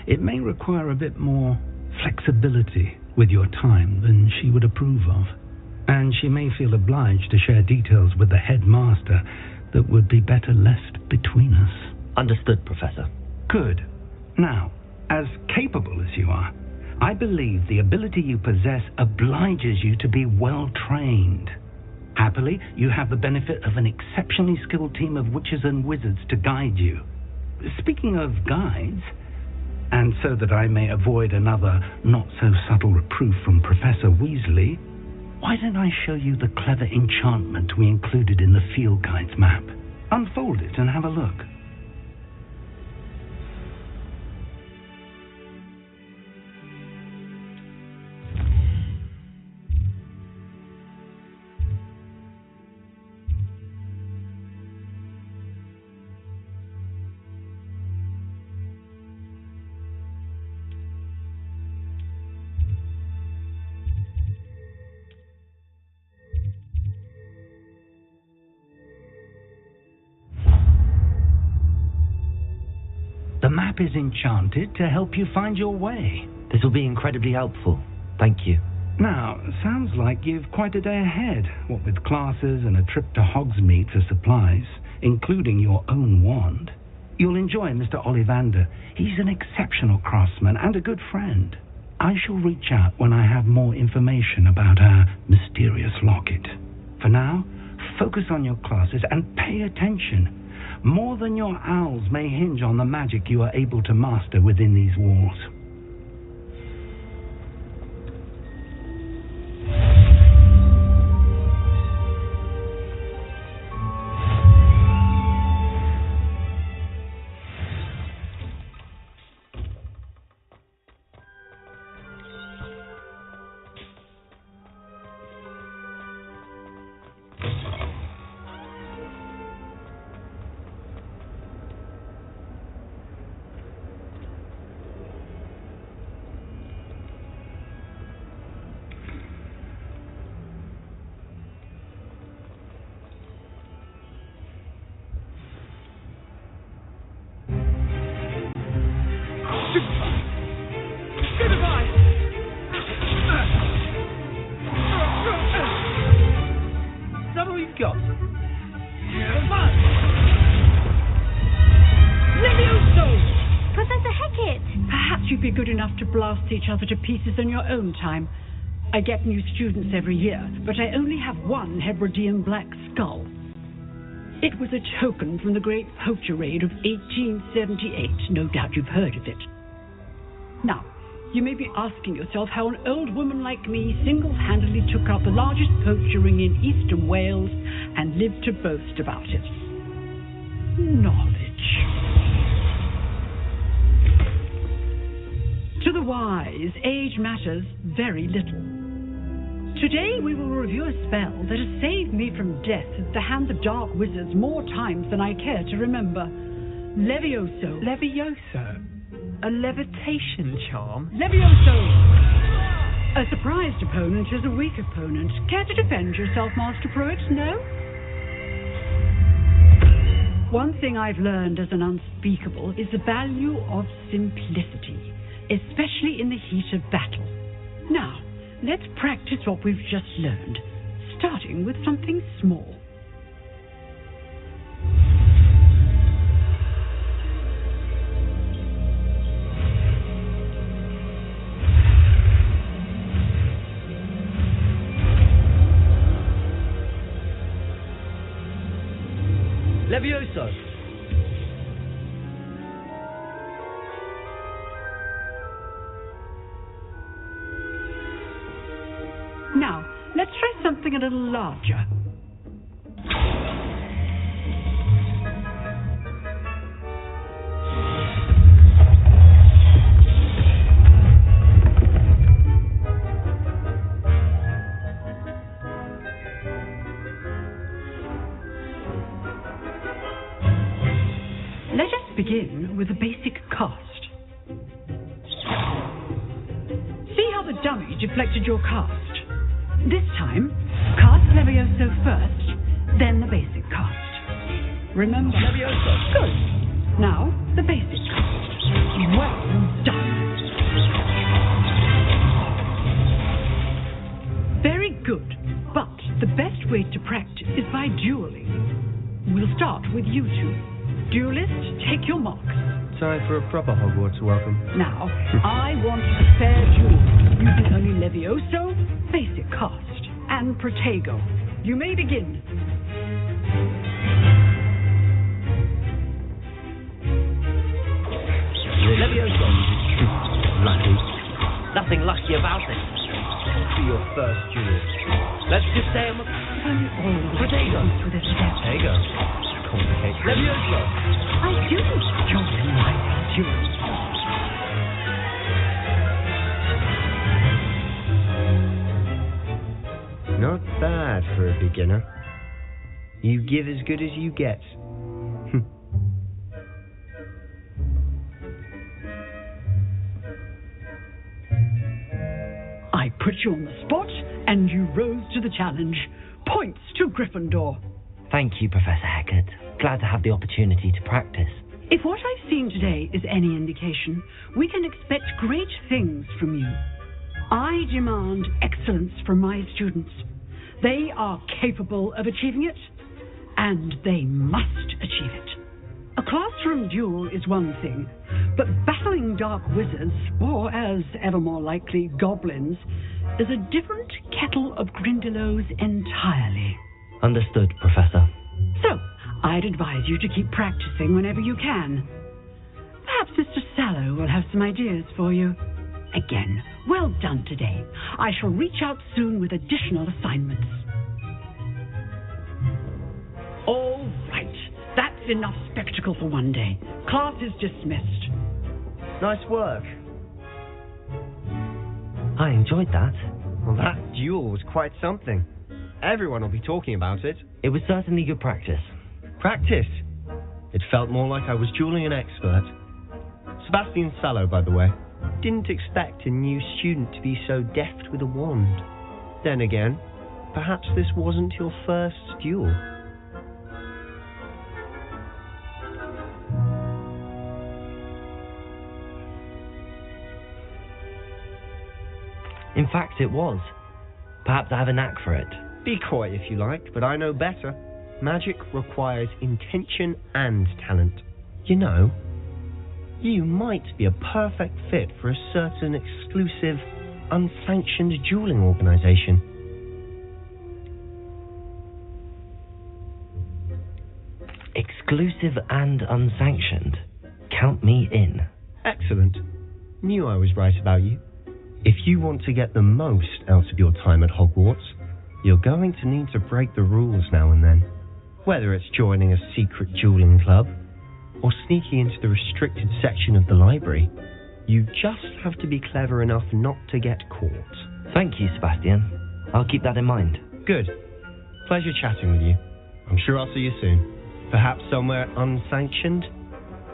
It may require a bit more flexibility with your time than she would approve of. And she may feel obliged to share details with the headmaster that would be better left between us. Understood, Professor. Good. Now, as capable as you are, I believe the ability you possess obliges you to be well trained. Happily, you have the benefit of an exceptionally skilled team of witches and wizards to guide you. Speaking of guides, and so that I may avoid another not-so-subtle reproof from Professor Weasley, why don't I show you the clever enchantment we included in the field guide's map? Unfold it and have a look. The map is enchanted to help you find your way. This will be incredibly helpful. Thank you. Now, sounds like you've quite a day ahead, what with classes and a trip to Hogsmeade for supplies, including your own wand. You'll enjoy Mr. Ollivander. He's an exceptional craftsman and a good friend. I shall reach out when I have more information about our mysterious locket. For now, focus on your classes and pay attention. More than your owls may hinge on the magic you are able to master within these walls. Blast each other to pieces in your own time. I get new students every year, but I only have one Hebridean black skull. It was a token from the great poacher raid of 1878. No doubt you've heard of it. Now, you may be asking yourself how an old woman like me single-handedly took out the largest poacher ring in eastern Wales and lived to boast about it. Knowledge. To the wise, age matters very little. Today we will review a spell that has saved me from death at the hands of dark wizards more times than I care to remember. Levioso. Levioso? A levitation charm? Levioso! A surprised opponent is a weak opponent. Care to defend yourself, Master Pruitt? No? One thing I've learned as an unspeakable is the value of simplicity, especially in the heat of battle. Now, let's practice what we've just learned, starting with something small. Levioso! Now, let's try something a little larger. Let us begin with the basic cast. See how the dummy deflected your cast? This time, cast Levioso first, then the basic cast. Remember? Levioso! Good. Now, the basic cast. Well done. Very good. But the best way to practice is by dueling. We'll start with you two. Duelist, take your marks. Time for a proper Hogwarts welcome. Now, I want a fair duel, using only Levioso, basic cast, and Protego. You may begin. Levioso! Lucky. Nothing lucky about it. For your first duel. Let's just say I'm a... Protego! Protego. Complicated. Levioso! I do enjoy my duels. Not bad for a beginner. You give as good as you get. I put you on the spot, and you rose to the challenge. Points to Gryffindor. Thank you, Professor Hecat. Glad to have the opportunity to practice. If what I've seen today is any indication, we can expect great things from you. I demand excellence from my students. They are capable of achieving it, and they must achieve it. A classroom duel is one thing, but battling dark wizards, or as ever more likely, goblins, is a different kettle of Grindylows entirely. Understood, Professor. So, I'd advise you to keep practicing whenever you can. Perhaps Mr. Sallow will have some ideas for you. Again, well done today. I shall reach out soon with additional assignments. All right. That's enough spectacle for one day. Class is dismissed. Nice work. I enjoyed that. Well, that duel was quite something. Everyone will be talking about it. It was certainly good practice. Practice? It felt more like I was dueling an expert. Sebastian Sallow, by the way. Didn't expect a new student to be so deft with a wand. Then again, perhaps this wasn't your first duel. In fact, it was. Perhaps I have a knack for it. Be coy if you like, but I know better. Magic requires intention and talent. You know, you might be a perfect fit for a certain exclusive, unsanctioned dueling organization. Exclusive and unsanctioned. Count me in. Excellent. Knew I was right about you. If you want to get the most out of your time at Hogwarts, you're going to need to break the rules now and then. Whether it's joining a secret dueling club, or sneaking into the restricted section of the library, you just have to be clever enough not to get caught. Thank you, Sebastian. I'll keep that in mind. Good. Pleasure chatting with you. I'm sure I'll see you soon. Perhaps somewhere unsanctioned?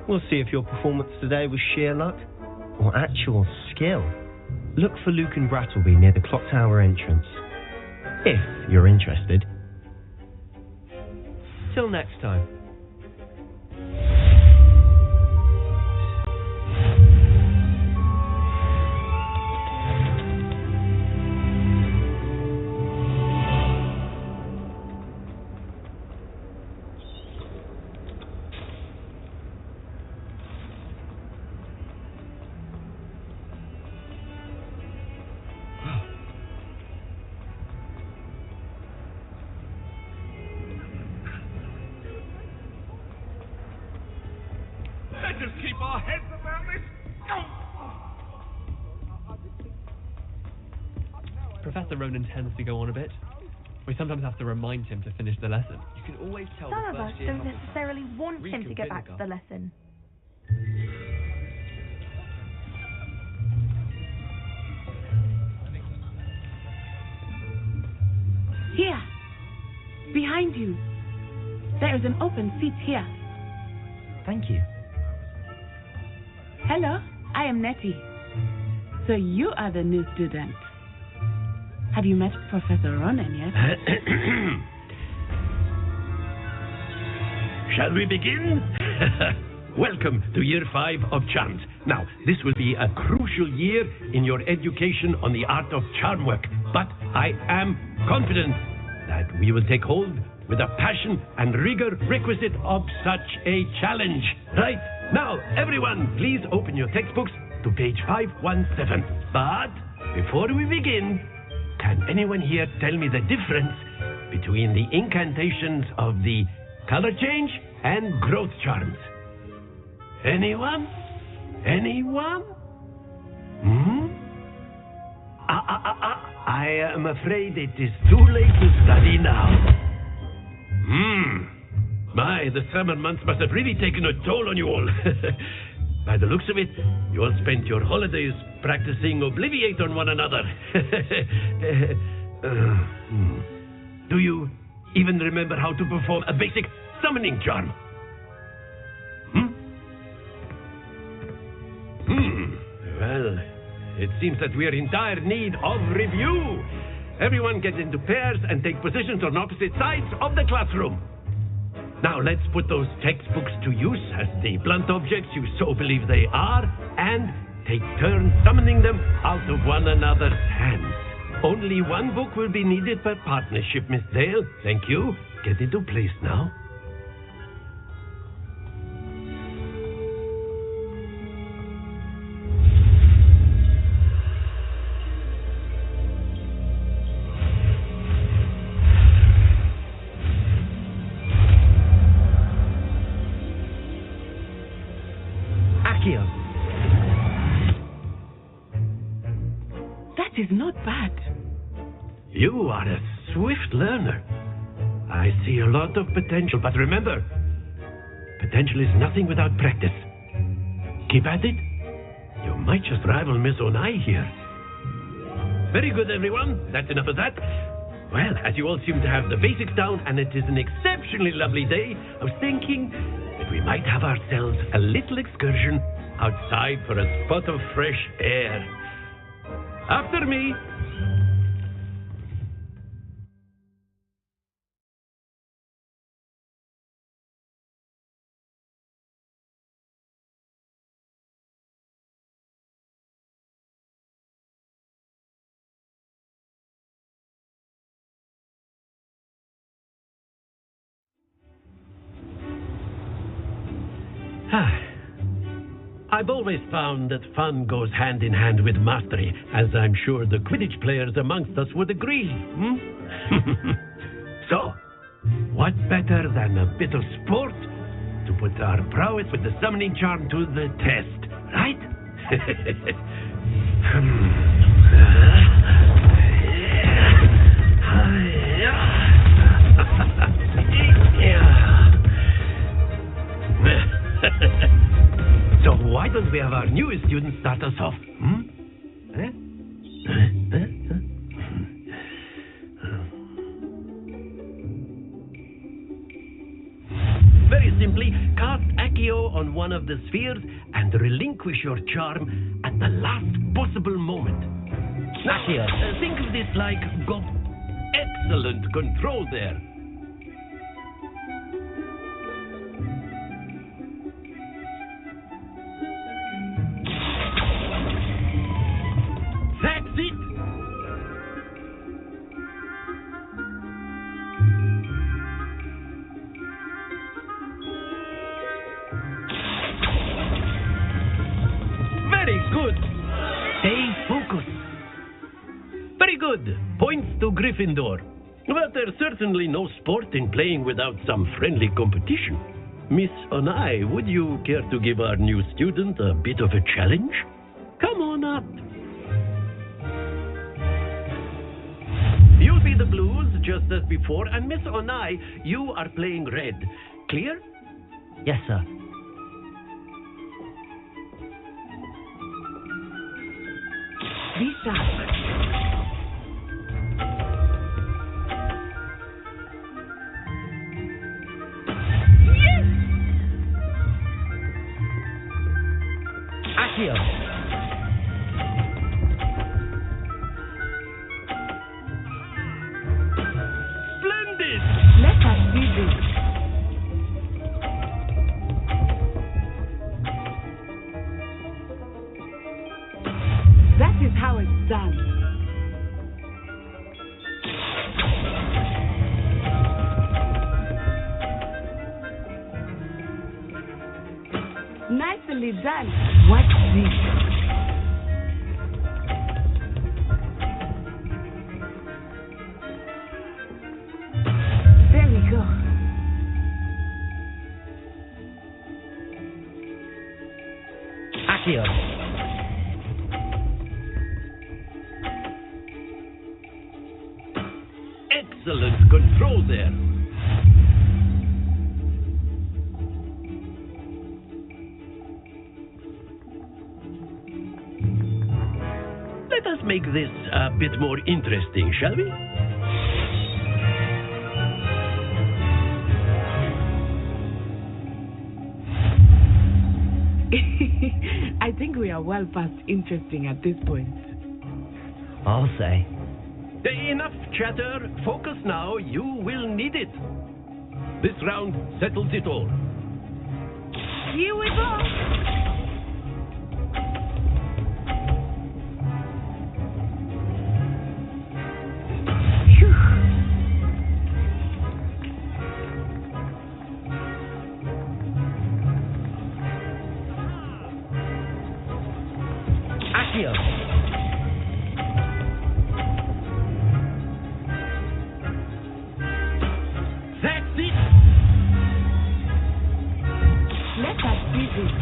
We'll see if your performance today was sheer luck, or actual skill. Look for Luke and Brattleby near the clock tower entrance. If you're interested. Till next time. can't just keep our heads around this. Professor Ronan tends to go on a bit. We sometimes have to remind him to finish the lesson. You can always tell Some the of us first year don't helpers necessarily want him to get back to the lesson. Here, behind you. There is an open seat here. Thank you. Hello, I am Nettie. So you are the new student. Have you met Professor Ronan yet? Shall we begin? Welcome to Year 5 of Charms. Now, this will be a crucial year in your education on the art of charm work, but I am confident that we will take hold with the passion and rigor requisite of such a challenge. Right? Now, everyone, please open your textbooks to page 517. But before we begin, can anyone here tell me the difference between the incantations of the color change and growth charms? Anyone? Anyone? I am afraid it is too late to study now. My, the summer months must have really taken a toll on you all. By the looks of it, you all spent your holidays practicing Obliviate on one another. Do you even remember how to perform a basic summoning charm? Well, it seems that we are in dire need of review. Everyone get into pairs and take positions on opposite sides of the classroom. Now let's put those textbooks to use as the blunt objects you so believe they are, and take turns summoning them out of one another's hands. Only one book will be needed per partnership, Miss Dale. Thank you. Get into place now. That is not bad. You are a swift learner. I see a lot of potential, but remember, potential is nothing without practice. Keep at it. You might just rival Miss Onai here. Very good, everyone. That's enough of that. Well, as you all seem to have the basics down, and it is an exceptionally lovely day, I was thinking that we might have ourselves a little excursion outside for a spot of fresh air. After me. I've always found that fun goes hand in hand with mastery, as I'm sure the Quidditch players amongst us would agree. So, what better than a bit of sport to put our prowess with the summoning charm to the test, right? So why don't we have our newest student start us off? Very simply, cast Accio on one of the spheres and relinquish your charm at the last possible moment. Accio. Think of this like excellent control there. That's it! Very good! Stay focused. Very good. Points to Gryffindor. But there's certainly no sport in playing without some friendly competition. Miss Onai, would you care to give our new student a bit of a challenge? Come on up. You'll be the blues just as before, and Miss Onai, you are playing red. Clear? Yes, sir. Be sharp. Accio. Splendid! Let us see this. That is how it's done. Nicely done. What's this? There we go. Accio. Excellent control there. Let us make this a bit more interesting, shall we? I think we are well past interesting at this point. I'll say. Enough chatter. Focus now. You will need it. This round settles it all. Here we go. Accio. That's it. Let us see this.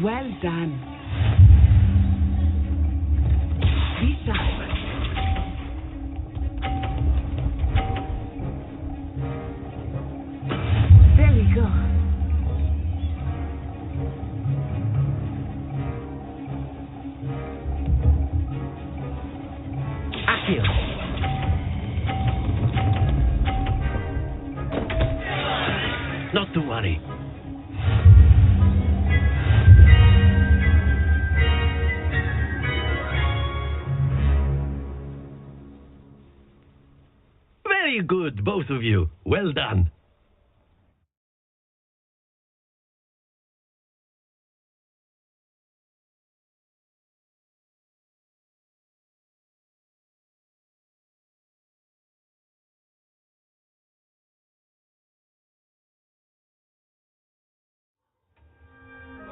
Well done. Be sharp. There we go. Accio. Not to worry. Very good, both of you. Well done.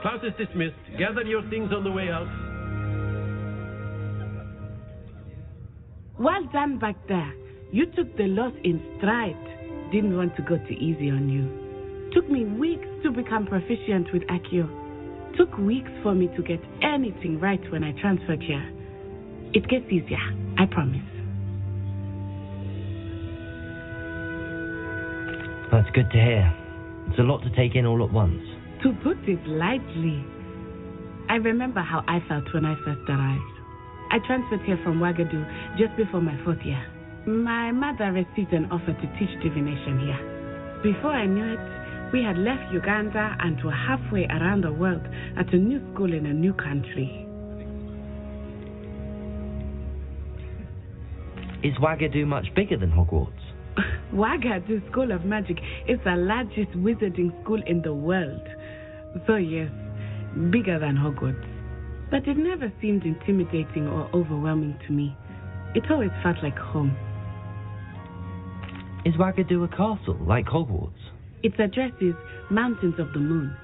Class is dismissed. Gather your things on the way out. Well done back there. You took the loss in stride. Didn't want to go too easy on you. Took me weeks to become proficient with Accio. Took weeks for me to get anything right when I transferred here. It gets easier, I promise. That's good to hear. It's a lot to take in all at once. To put it lightly, I remember how I felt when I first arrived. I transferred here from Ouagadougou just before my 4th year. My mother received an offer to teach divination here. Before I knew it, we had left Uganda and were halfway around the world at a new school in a new country. Is Ouagadougou much bigger than Hogwarts? Ouagadougou School of Magic is the largest wizarding school in the world. So yes, bigger than Hogwarts. but it never seemed intimidating or overwhelming to me. It always felt like home. Is Wagadu a castle, like Hogwarts? Its address is Mountains of the Moon.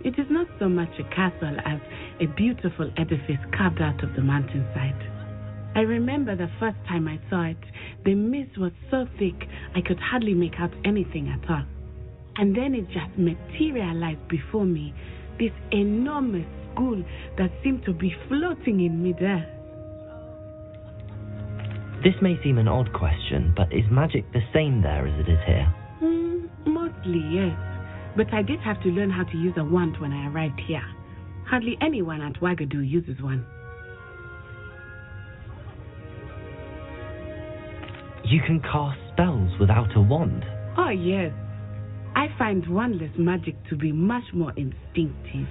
It is not so much a castle as a beautiful edifice carved out of the mountainside. I remember the first time I saw it, the mist was so thick I could hardly make out anything at all. And then it just materialized before me, this enormous school that seemed to be floating in midair. This may seem an odd question, but is magic the same there as it is here? Mostly, yes. But I did have to learn how to use a wand when I arrived here. Hardly anyone at Wagadu uses one. You can cast spells without a wand? Oh, yes. I find wandless magic to be much more instinctive.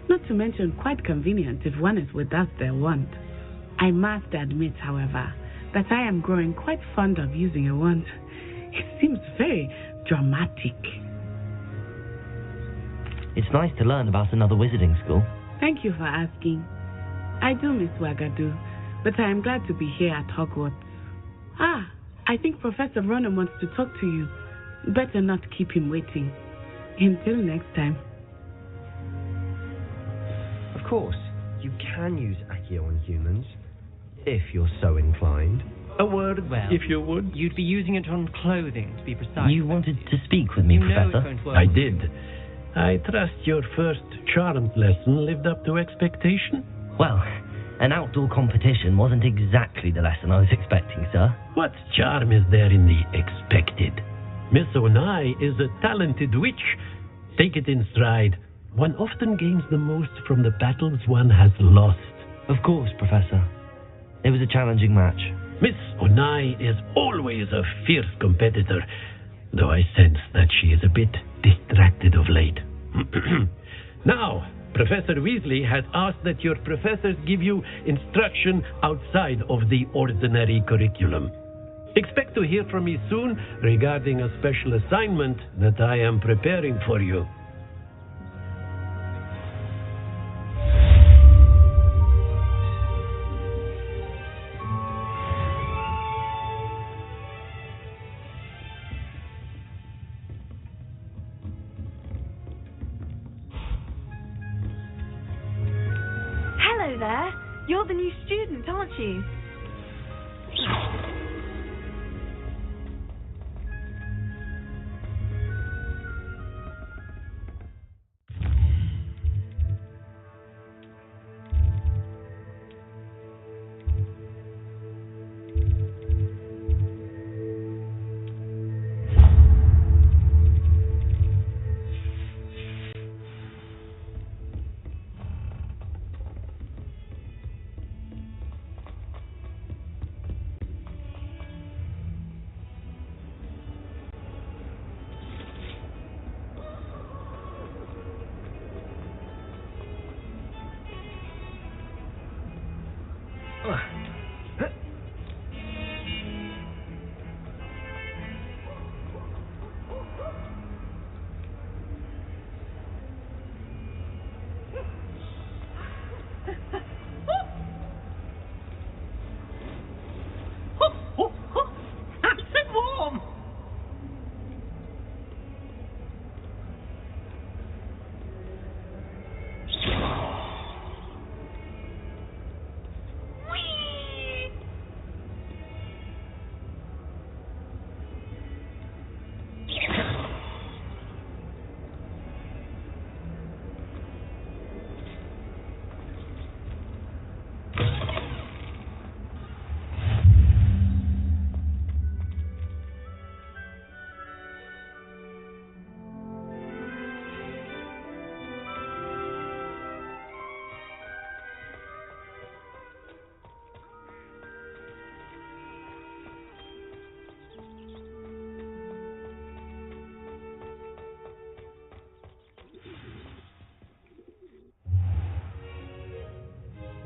Not to mention quite convenient if one is without their wand. I must admit, however, that I am growing quite fond of using a wand. It seems very dramatic. It's nice to learn about another wizarding school. Thank you for asking. I do miss Wagadu, but I am glad to be here at Hogwarts. I think Professor Ronan wants to talk to you. Better not keep him waiting. Until next time. Of course, you can use Accio on humans, if you're so inclined. A word, well, if you would. You'd be using it on clothing, to be precise. You wanted to speak with me, Professor? I did. I trust your first charmed lesson lived up to expectation? Well, an outdoor competition wasn't exactly the lesson I was expecting, sir. What charm is there in the expected? Miss Onai is a talented witch. Take it in stride. One often gains the most from the battles one has lost. Of course, Professor. It was a challenging match. Miss Onai is always a fierce competitor, though I sense that she is a bit distracted of late. Now, Professor Weasley has asked that your professors give you instruction outside of the ordinary curriculum. Expect to hear from me soon regarding a special assignment that I am preparing for you. Hello there. You're the new student, aren't you?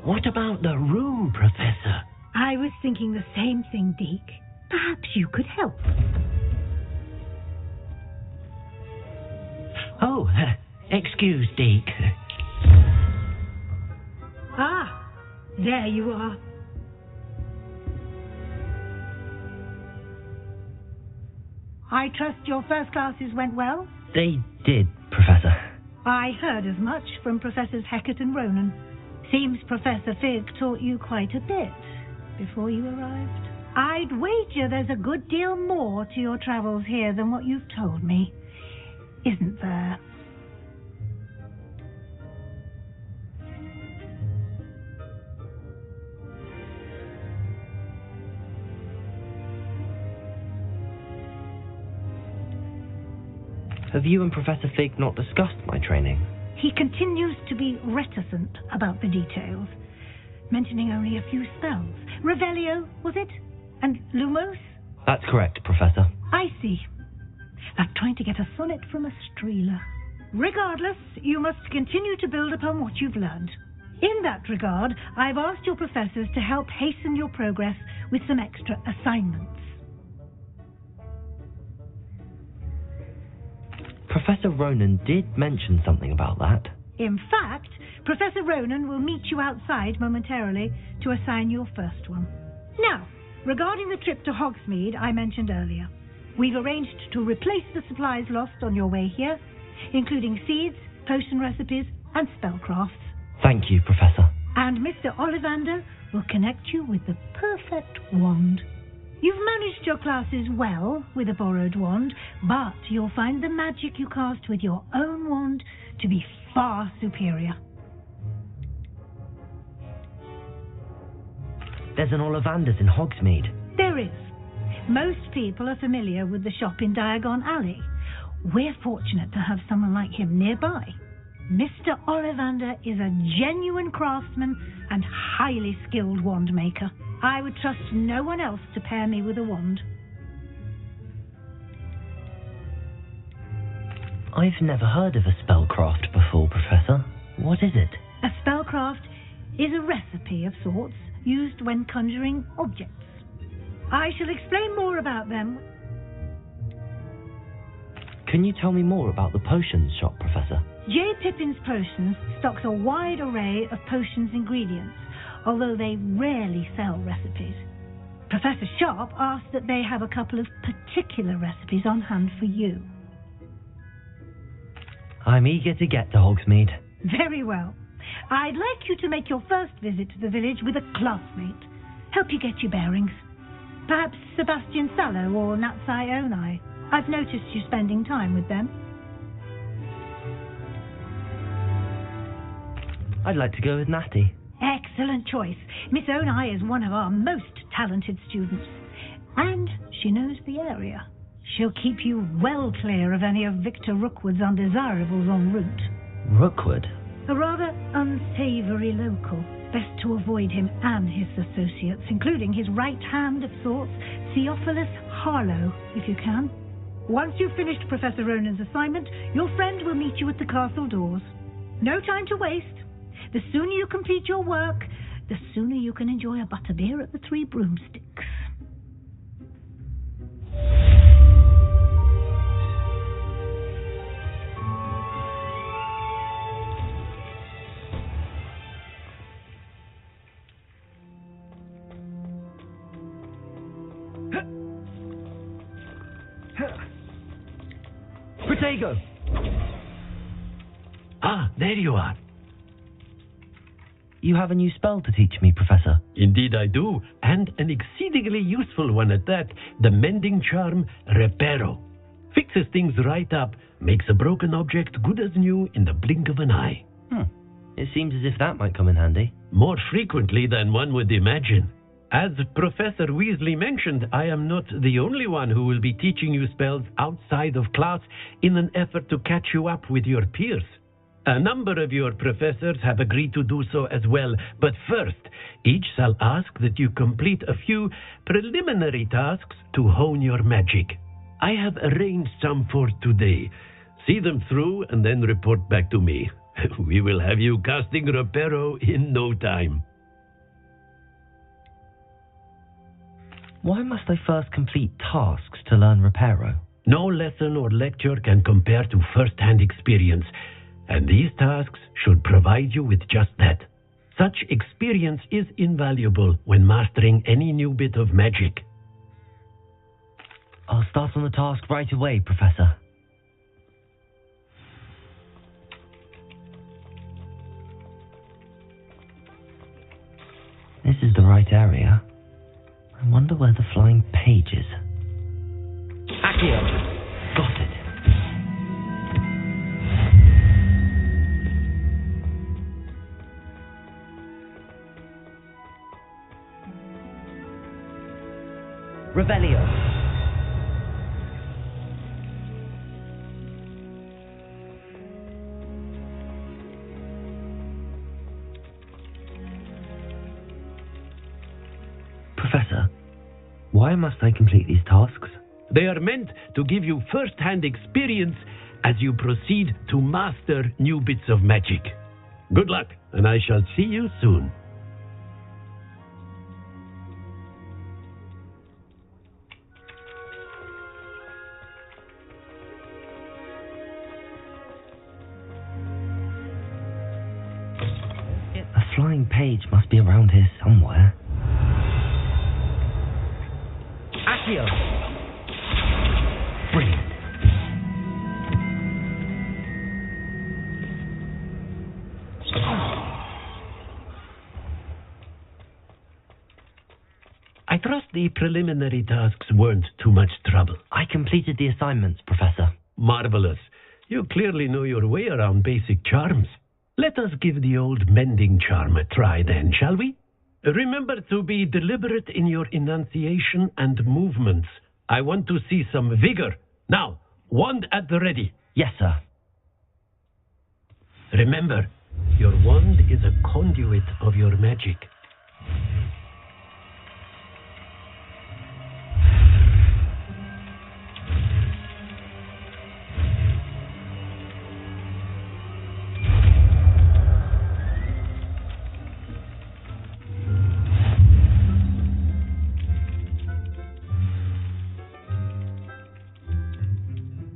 What about the room, Professor? I was thinking the same thing, Deke. Perhaps you could help. Oh, excuse, Deke. There you are. I trust your first classes went well? They did, Professor. I heard as much from Professors Hecat and Ronan. Seems Professor Fig taught you quite a bit before you arrived. I'd wager there's a good deal more to your travels here than what you've told me, isn't there? Have you and Professor Fig not discussed my training? He continues to be reticent about the details, mentioning only a few spells. Revelio, was it? And Lumos? That's correct, Professor. I see. Like trying to get a sonnet from a streeler. Regardless, you must continue to build upon what you've learned. In that regard, I've asked your professors to help hasten your progress with some extra assignments. Professor Ronan did mention something about that. In fact, Professor Ronan will meet you outside momentarily to assign your first one. Now, regarding the trip to Hogsmeade I mentioned earlier, we've arranged to replace the supplies lost on your way here, including seeds, potion recipes, and spellcrafts. Thank you, Professor. And Mr. Ollivander will connect you with the perfect wand. You've managed your classes well with a borrowed wand, but you'll find the magic you cast with your own wand to be far superior. There's an Ollivander's in Hogsmeade. There is. Most people are familiar with the shop in Diagon Alley. We're fortunate to have someone like him nearby. Mr. Ollivander is a genuine craftsman and highly skilled wand maker. I would trust no one else to pair me with a wand. I've never heard of a spellcraft before, Professor. What is it? A spellcraft is a recipe of sorts used when conjuring objects. I shall explain more about them. Can you tell me more about the potions shop, Professor? J. Pippin's Potions stocks a wide array of potions ingredients, although they rarely sell recipes. Professor Sharp asked that they have a couple of particular recipes on hand for you. I'm eager to get to Hogsmeade. Very well. I'd like you to make your first visit to the village with a classmate. Help you get your bearings. Perhaps Sebastian Sallow or Natsai Onai. I've noticed you spending time with them. I'd like to go with Natty. Excellent choice. Miss Onai is one of our most talented students. And she knows the area. She'll keep you well clear of any of Victor Rookwood's undesirables en route. Rookwood? A rather unsavoury local. Best to avoid him and his associates, including his right hand of sorts, Theophilus Harlow, if you can. Once you've finished Professor Ronan's assignment, your friend will meet you at the castle doors. No time to waste. The sooner you complete your work, the sooner you can enjoy a butterbeer at the Three Broomsticks. Protego! Ah, there you are. You have a new spell to teach me, Professor. Indeed I do, and an exceedingly useful one at that, the mending charm Reparo. Fixes things right up, makes a broken object good as new in the blink of an eye. It seems as if that might come in handy. More frequently than one would imagine. As Professor Weasley mentioned, I am not the only one who will be teaching you spells outside of class in an effort to catch you up with your peers. A number of your professors have agreed to do so as well, but first, each shall ask that you complete a few preliminary tasks to hone your magic. I have arranged some for today. See them through and then report back to me. We will have you casting Reparo in no time. Why must I first complete tasks to learn Reparo? No lesson or lecture can compare to first-hand experience, and these tasks should provide you with just that. Such experience is invaluable when mastering any new bit of magic. I'll start on the task right away, Professor. This is the right area. I wonder where the flying page is. Accio! Got it. Revelio. Professor, why must I complete these tasks? They are meant to give you first-hand experience as you proceed to master new bits of magic. Good luck, and I shall see you soon. A flying page must be around here somewhere. Accio! Brilliant. I trust the preliminary tasks weren't too much trouble. I completed the assignments, Professor. Marvelous. You clearly know your way around basic charms. Let us give the old mending charm a try then, shall we? Remember to be deliberate in your enunciation and movements. I want to see some vigor. Now, wand at the ready. Yes, sir. Remember, your wand is a conduit of your magic.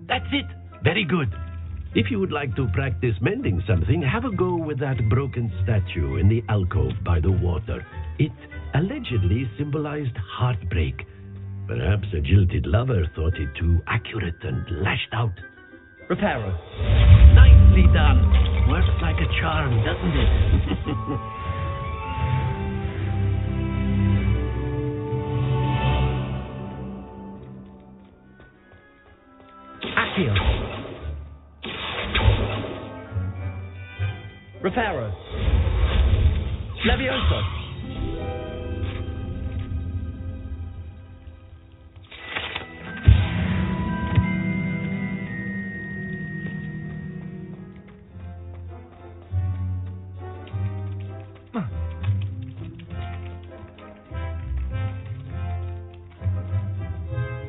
That's it. Very good. If you would like to practice mending something, have a go with that broken statue in the alcove by the water. It allegedly symbolized heartbreak. Perhaps a jilted lover thought it too accurate and lashed out. Reparo. Nicely done. Works like a charm, doesn't it? Accio. Reparo. Levioso.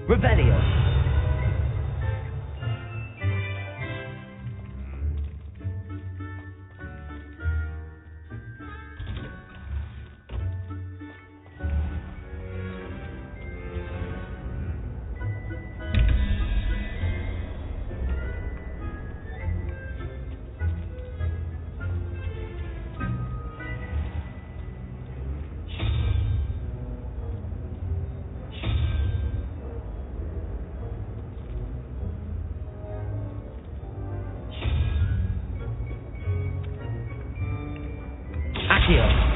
Revelio. Accio.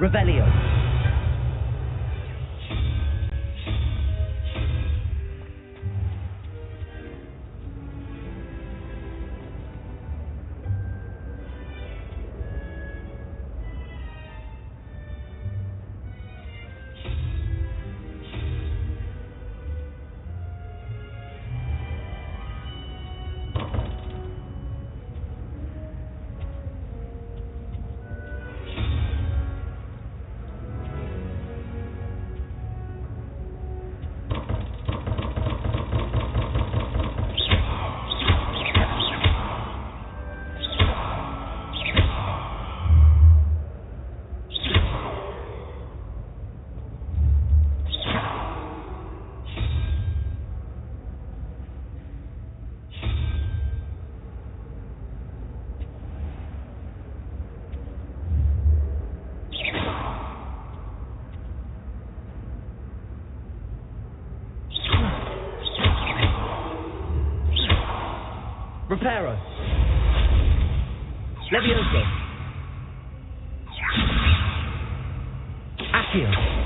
Revelio. Reparo. Levioso. Accio.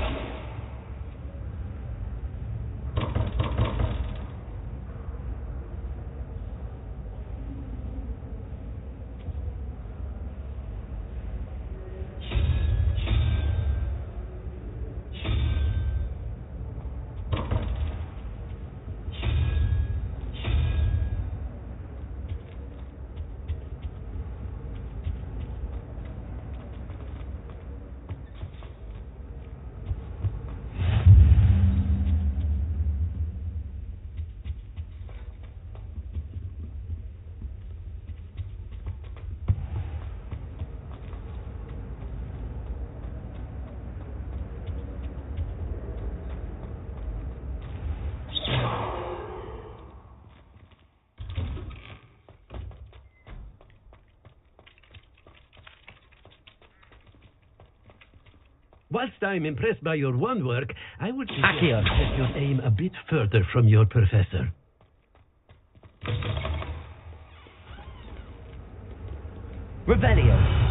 Whilst I'm impressed by your wand work, I would suggest you set your aim a bit further from your professor. Revelio.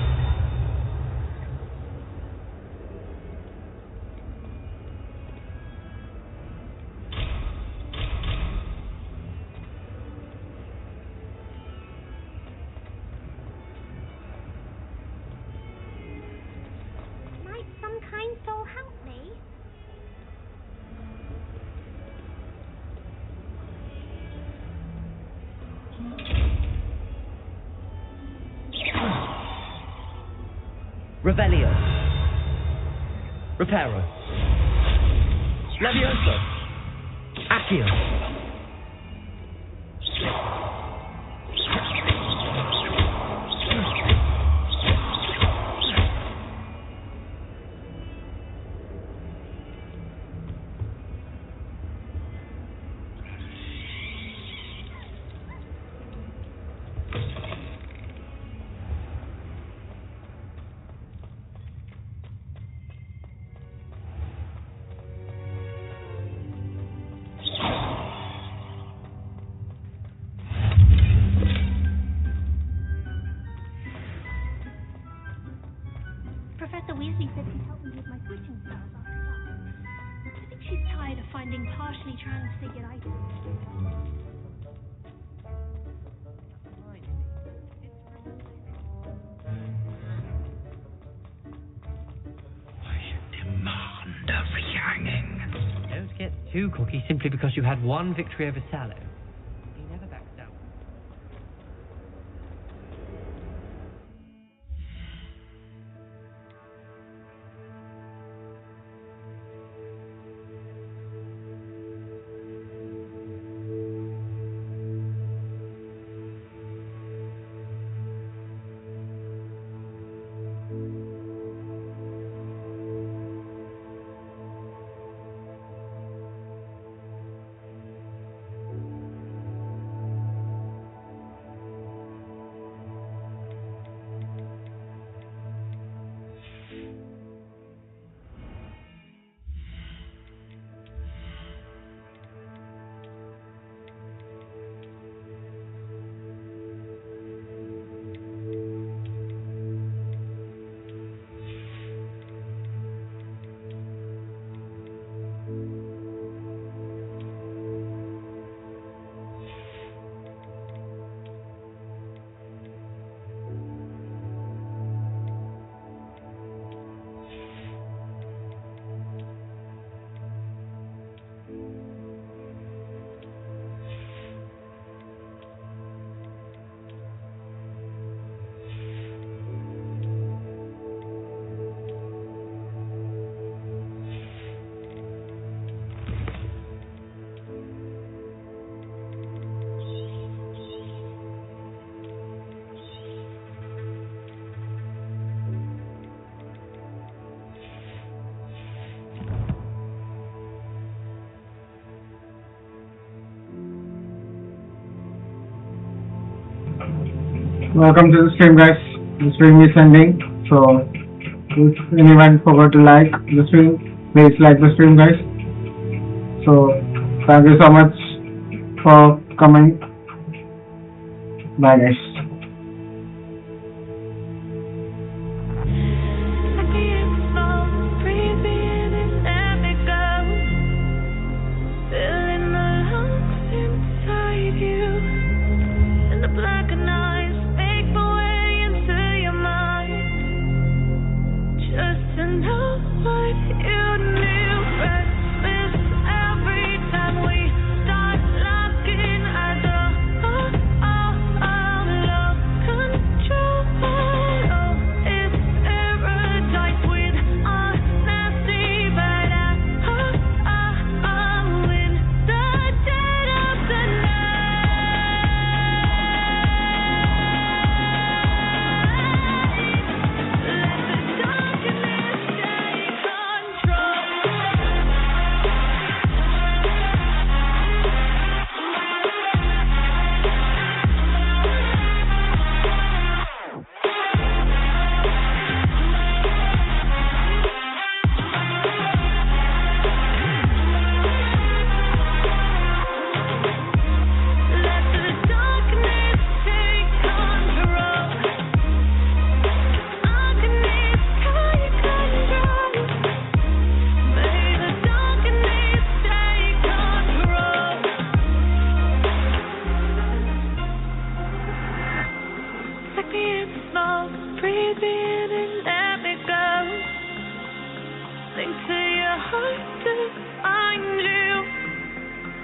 Revelio. Reparo. Levioso. Accio. Professor Weasley said she'd help me with my switching spells after class. I think she's tired of finding partially transfigured items. Demand a rehanging. Don't get too cocky simply because you had one victory over Sallow. He never backs down. welcome to the stream, guys. The stream is ending, so if anyone forgot to like the stream, please like the stream, guys. So thank you so much for coming. Bye, guys.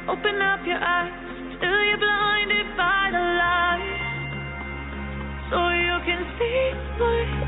Open up your eyes till you're blinded by the light, so you can see what